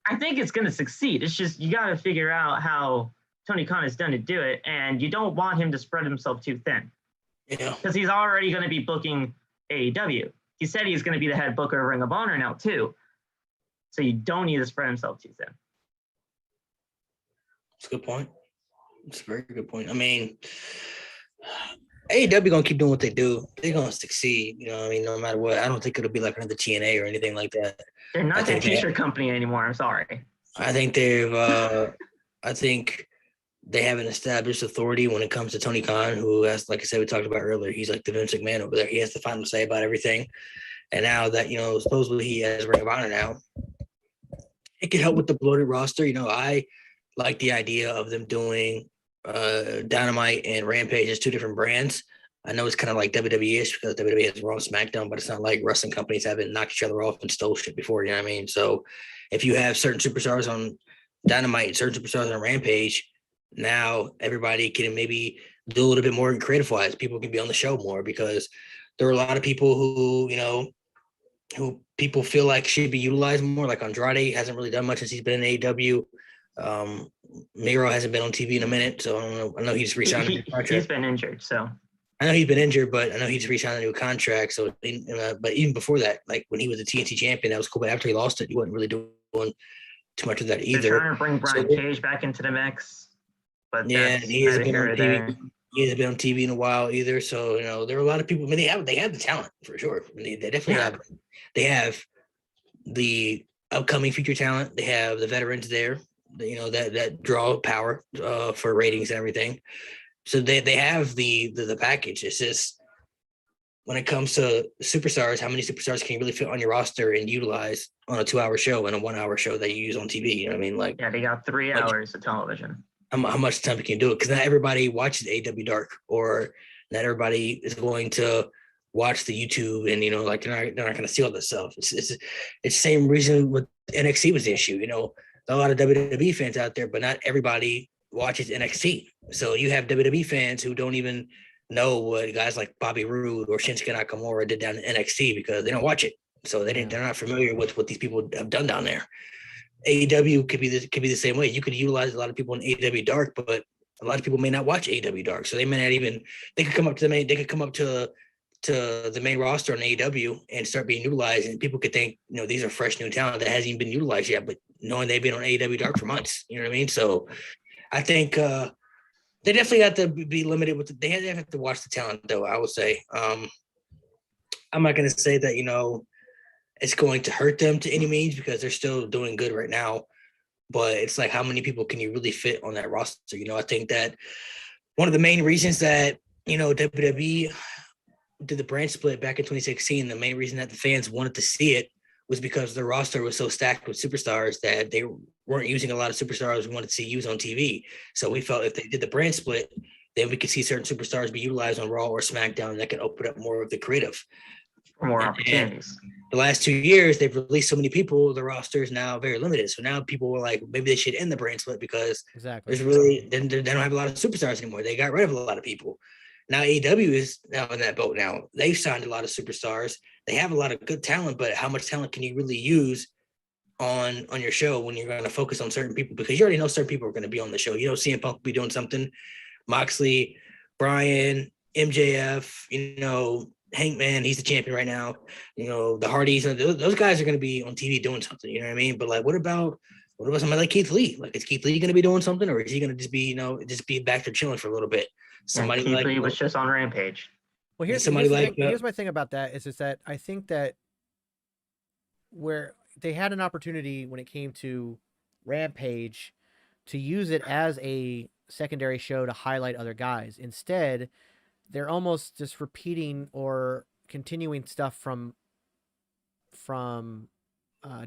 I think it's going to succeed. It's just you got to figure out how Tony Khan is done to do it, and you don't want him to spread himself too thin. Yeah. Because he's already going to be booking AEW. He said he's going to be the head booker of Ring of Honor now too. So you don't need to spread himself too thin. That's a good point. It's a very good point. I mean, AEW gonna keep doing what they do. They're gonna succeed. You know, I mean, no matter what. I don't think it'll be like another TNA or anything like that. They're not that T-shirt company anymore. I'm sorry. I think they've. I think they have an established authority when it comes to Tony Khan, who has, like I said, we talked about earlier. He's like the Vince McMahon over there. He has the final say about everything. And now that supposedly he has Ring of Honor now, it could help with the bloated roster. I like the idea of them doing Dynamite and Rampage as two different brands. I know it's kind of like WWE-ish because WWE has Raw and SmackDown, but it's not like wrestling companies haven't knocked each other off and stole shit before, you know what I mean? So if you have certain superstars on Dynamite and certain superstars on Rampage, now everybody can maybe do a little bit more creative-wise. People can be on the show more because there are a lot of people who people feel like should be utilized more. Like Andrade hasn't really done much since he's been in AEW. Miro hasn't been on TV in a minute, so I don't know. I know he's re-signed a new contract. He's been injured, so. I know he's been injured, but I know he's re-signed a new contract. So, but even before that, like when he was the TNT champion, that was cool. But after he lost it, he wasn't really doing too much of that either. They're trying to bring Brian Cage back into the mix, but yeah, and he hasn't been on TV. He hasn't been on TV in a while either. So there are a lot of people. I mean, they have the talent for sure. I mean, they definitely have. They have the upcoming future talent. They have the veterans there. That draw power for ratings and everything. So they have the package. It's just when it comes to superstars, how many superstars can you really fit on your roster and utilize on a 2-hour show and a 1-hour show that you use on TV? You know what I mean? Like, yeah, they got 3 hours of television. How much time can you do it? Because not everybody watches AEW Dark, or not everybody is going to watch the YouTube, and they're not going to see all this stuff. It's the same reason with NXT was the issue. A lot of WWE fans out there, but not everybody watches NXT. So you have WWE fans who don't even know what guys like Bobby Roode or Shinsuke Nakamura did down in NXT because they don't watch it. So they're not familiar with what these people have done down there. AEW could be the same way. You could utilize a lot of people in AEW Dark, but a lot of people may not watch AEW Dark. So they may not even. They could come up to the main roster on AEW and start being utilized, and people could think, these are fresh new talent that hasn't even been utilized yet, but knowing they've been on AEW Dark for months, you know what I mean? So I think they definitely have to be limited with they have to watch the talent, though, I would say. I'm not going to say that, it's going to hurt them to any means because they're still doing good right now, but it's like, how many people can you really fit on that roster? I think that one of the main reasons that, WWE did the brand split back in 2016, the main reason that the fans wanted to see it was because the roster was so stacked with superstars that they weren't using a lot of superstars we wanted to see used on TV. So we felt if they did the brand split, then we could see certain superstars be utilized on Raw or SmackDown, and that could open up more of the creative. More opportunities. And the last 2 years, they've released so many people, the roster is now very limited. So now people were like, maybe they should end the brand split because there's really they don't have a lot of superstars anymore. They got rid of a lot of people. Now AEW is now in that boat now. They've signed a lot of superstars. They have a lot of good talent, but how much talent can you really use on your show when you're going to focus on certain people? Because you already know certain people are going to be on the show. You know, CM Punk will be doing something. Moxley, Bryan, MJF, Hangman, he's the champion right now. The Hardys, those guys are going to be on TV doing something. You know what I mean? But like, what about somebody like Keith Lee? Like, is Keith Lee going to be doing something, or is he going to just be back there chilling for a little bit? Somebody Keith Lee was just on Rampage. Well, here's my thing about that is that I think that where they had an opportunity when it came to Rampage to use it as a secondary show to highlight other guys. Instead, they're almost just repeating or continuing stuff from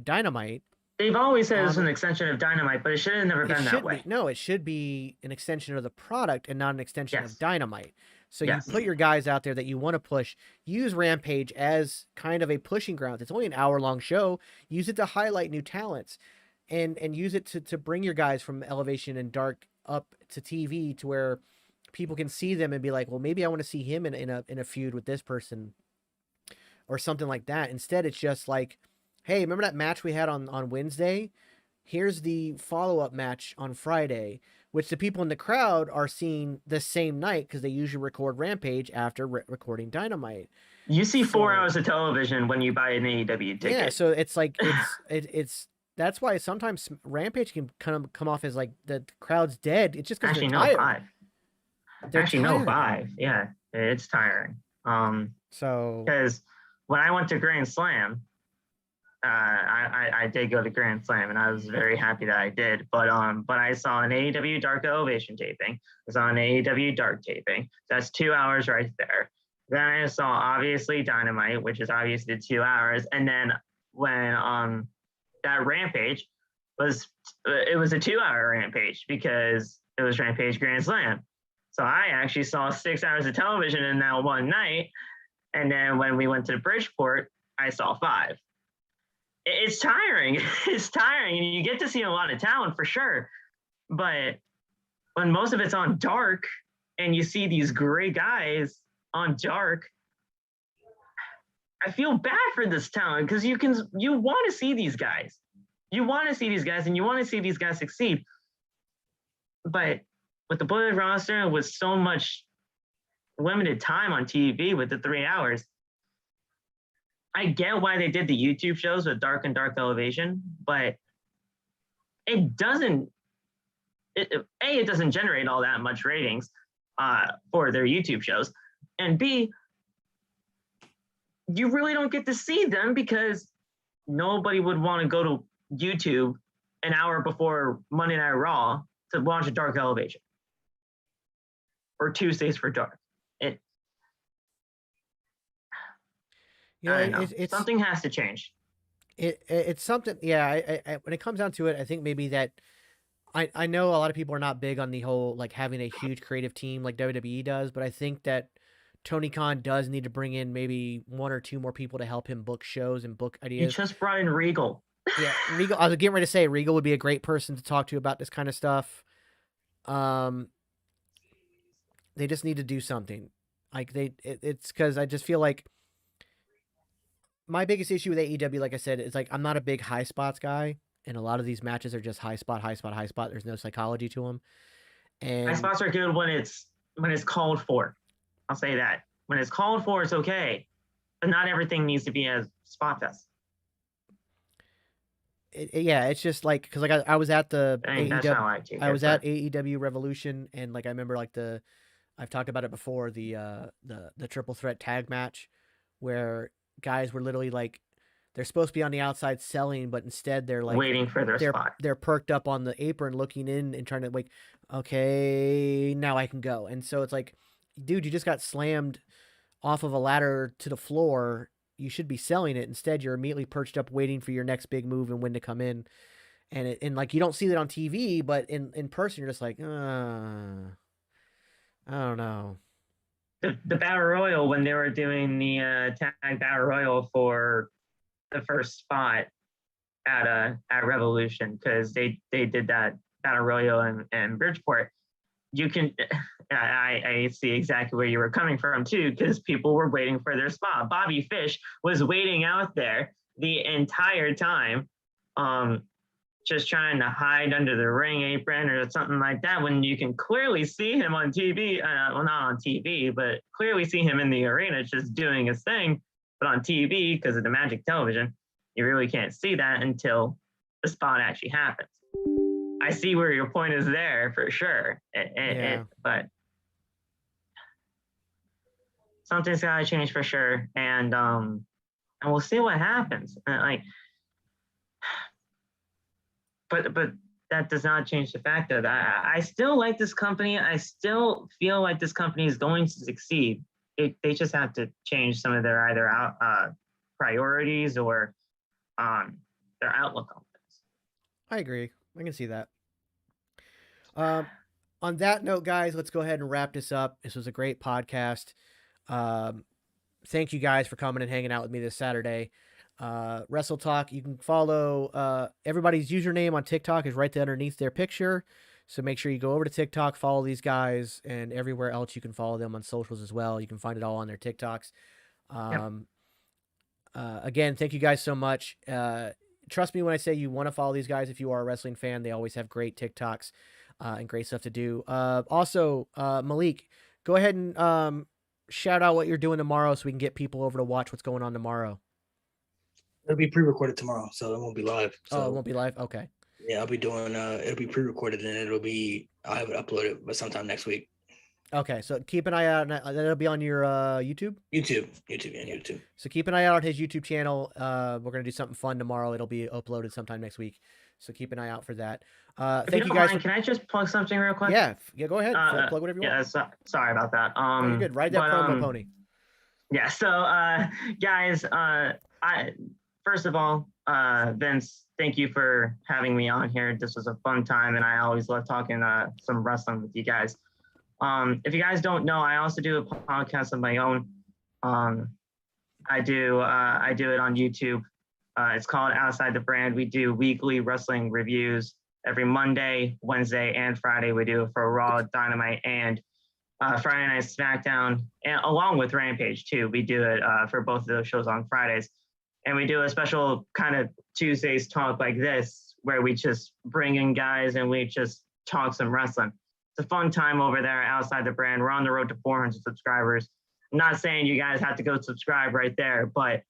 Dynamite. They've always said it's an extension of Dynamite, but it should have never been that way. No, it should be an extension of the product and not an extension of Dynamite. So you put your guys out there that you want to push. Use Rampage as kind of a pushing ground. It's only an hour-long show. Use it to highlight new talents, and use it to bring your guys from Elevation and Dark up to TV to where people can see them and be like, well, maybe I want to see him in a feud with this person or something like that. Instead, it's just like, hey, remember that match we had on Wednesday? Here's the follow-up match on Friday, which the people in the crowd are seeing the same night because they usually record Rampage after recording Dynamite. You see 4 hours of television when you buy an AEW ticket. Yeah, so it's like it's that's why sometimes Rampage can kind of come off as like the crowd's dead. It's just because they're tired. No, 5. Yeah, it's tiring. So because when I went to Grand Slam, I did go to Grand Slam, and I was very happy that I did. But I saw an AEW Dark Elevation taping. I saw an AEW Dark taping. That's 2 hours right there. Then I saw obviously Dynamite, which is obviously 2 hours. And then when that Rampage was a 2-hour Rampage because it was Rampage Grand Slam. So I actually saw 6 hours of television in that one night. And then when we went to Bridgeport, I saw 5. It's tiring. It's tiring. And you get to see a lot of talent for sure. But when most of it's on Dark and you see these great guys on Dark, I feel bad for this talent because you want to see these guys. You want to see these guys and you want to see these guys succeed. But with the bullet roster, with so much limited time on TV with the 3 hours, I get why they did the YouTube shows with Dark and Dark Elevation, but it doesn't generate all that much ratings for their YouTube shows. And B, you really don't get to see them because nobody would want to go to YouTube an hour before Monday Night Raw to watch a Dark Elevation or Tuesdays for Dark. It's something has to change. It's something. Yeah. I when it comes down to it, I think maybe that I know a lot of people are not big on the whole like having a huge creative team like WWE does, but I think that Tony Khan does need to bring in maybe 1 or 2 more people to help him book shows and book ideas. He just brought in Regal. Yeah, Regal. I was getting ready to say Regal would be a great person to talk to about this kind of stuff. They just need to do something. Like it's because I just feel like my biggest issue with AEW, like I said, is like I'm not a big high spots guy, and a lot of these matches are just high spot. There's no psychology to them. And high spots are good when it's called for. I'll say that when it's called for, it's okay, but not everything needs to be a spot fest. It's just like because like I was at the AEW, I was at AEW Revolution, and like I remember like I've talked about it before, the triple threat tag match where guys were literally like they're supposed to be on the outside selling, but instead they're like waiting for their spot. They're perked up on the apron looking in and trying to like, okay, now I can go. And so it's like, dude, you just got slammed off of a ladder to the floor. You should be selling it. Instead, you're immediately perched up waiting for your next big move and when to come in. And like you don't see that on TV, but in person you're just like, I don't know. The Battle Royal, when they were doing the tag Battle Royal for the first spot at Revolution, because they did that Battle Royal in Bridgeport, you can, I see exactly where you were coming from too, because people were waiting for their spot. Bobby Fish was waiting out there the entire time, just trying to hide under the ring apron or something like that, when you can clearly see him on TV. Well, not on TV, but clearly see him in the arena just doing his thing. But on TV, because of the magic television, you really can't see that until the spot actually happens. I see where your point is there for sure. But something's got to change for sure. And we'll see what happens. But that does not change the fact that I still like this company. I still feel like this company is going to succeed. They just have to change some of their either priorities or their outlook on things. I agree. I can see that. On that note, guys, let's go ahead and wrap this up. This was a great podcast. Thank you guys for coming and hanging out with me this Saturday. WrestleTok, you can follow everybody's username on TikTok is right there underneath their picture. So make sure you go over to TikTok, follow these guys, and everywhere else you can follow them on socials as well. You can find it all on their TikToks. Again, thank you guys so much. Trust me when I say you want to follow these guys if you are a wrestling fan. They always have great TikToks and great stuff to do. Also, Malik, go ahead and shout out what you're doing tomorrow so we can get people over to watch what's going on tomorrow. It'll be pre-recorded tomorrow, so it won't be live. So, it won't be live? Okay. Yeah, I'll be doing, it'll be pre-recorded and I'll have it uploaded by sometime next week. Okay, so keep an eye out. That'll be on your YouTube? YouTube. So keep an eye out on his YouTube channel. We're going to do something fun tomorrow. It'll be uploaded sometime next week. So keep an eye out for that. Thank you guys. Can I just plug something real quick? Yeah, go ahead. Plug whatever you want. Yeah, sorry about that. You're good. Ride that promo pony. Yeah, so guys, first of all, Vince, thank you for having me on here. This was a fun time, and I always love talking some wrestling with you guys. If you guys don't know, I also do a podcast of my own. I do it on YouTube. It's called Outside the Brand. We do weekly wrestling reviews every Monday, Wednesday, and Friday. We do it for Raw, Dynamite, and Friday Night SmackDown, and along with Rampage too. We do it for both of those shows on Fridays. And we do a special kind of Tuesdays talk like this, where we just bring in guys and we just talk some wrestling. It's a fun time over there outside the brand. We're on the road to 400 subscribers. I'm not saying you guys have to go subscribe right there, but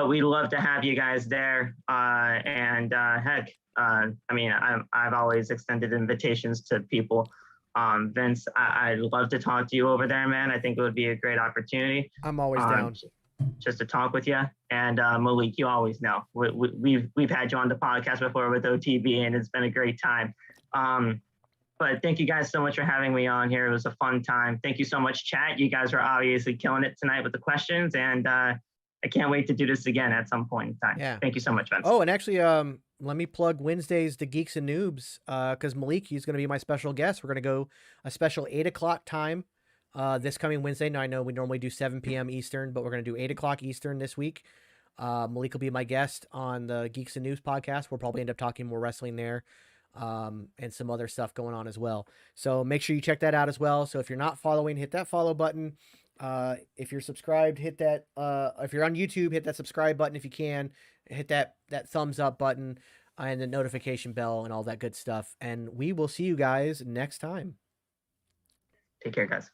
we'd love to have you guys there. Heck, I mean, I've always extended invitations to people. Vince, I'd love to talk to you over there, man. I think it would be a great opportunity. I'm always down. Just to talk with you. And Malik, you always know we've had you on the podcast before with OTB, and it's been a great time. But thank you guys so much for having me on here. It was a fun time. Thank you so much, chat. You guys are obviously killing it tonight with the questions, and I can't wait to do this again at some point in time. Yeah. Thank you so much, Vince. Oh, and actually, let me plug Wednesdays, the Geeks and Noobs, because Malik, he's going to be my special guest. We're going to go a special 8 o'clock time this coming Wednesday. Now, I know we normally do 7 p.m. Eastern, but we're going to do 8 o'clock Eastern this week. Malik will be my guest on the Geeks and Noobs podcast. We'll probably end up talking more wrestling there. And some other stuff going on as well. So make sure you check that out as well. So if you're not following, hit that follow button. If you're subscribed, hit that, if you're on YouTube, hit that subscribe button if you can. Hit that thumbs up button and the notification bell and all that good stuff. And we will see you guys next time. Take care, guys.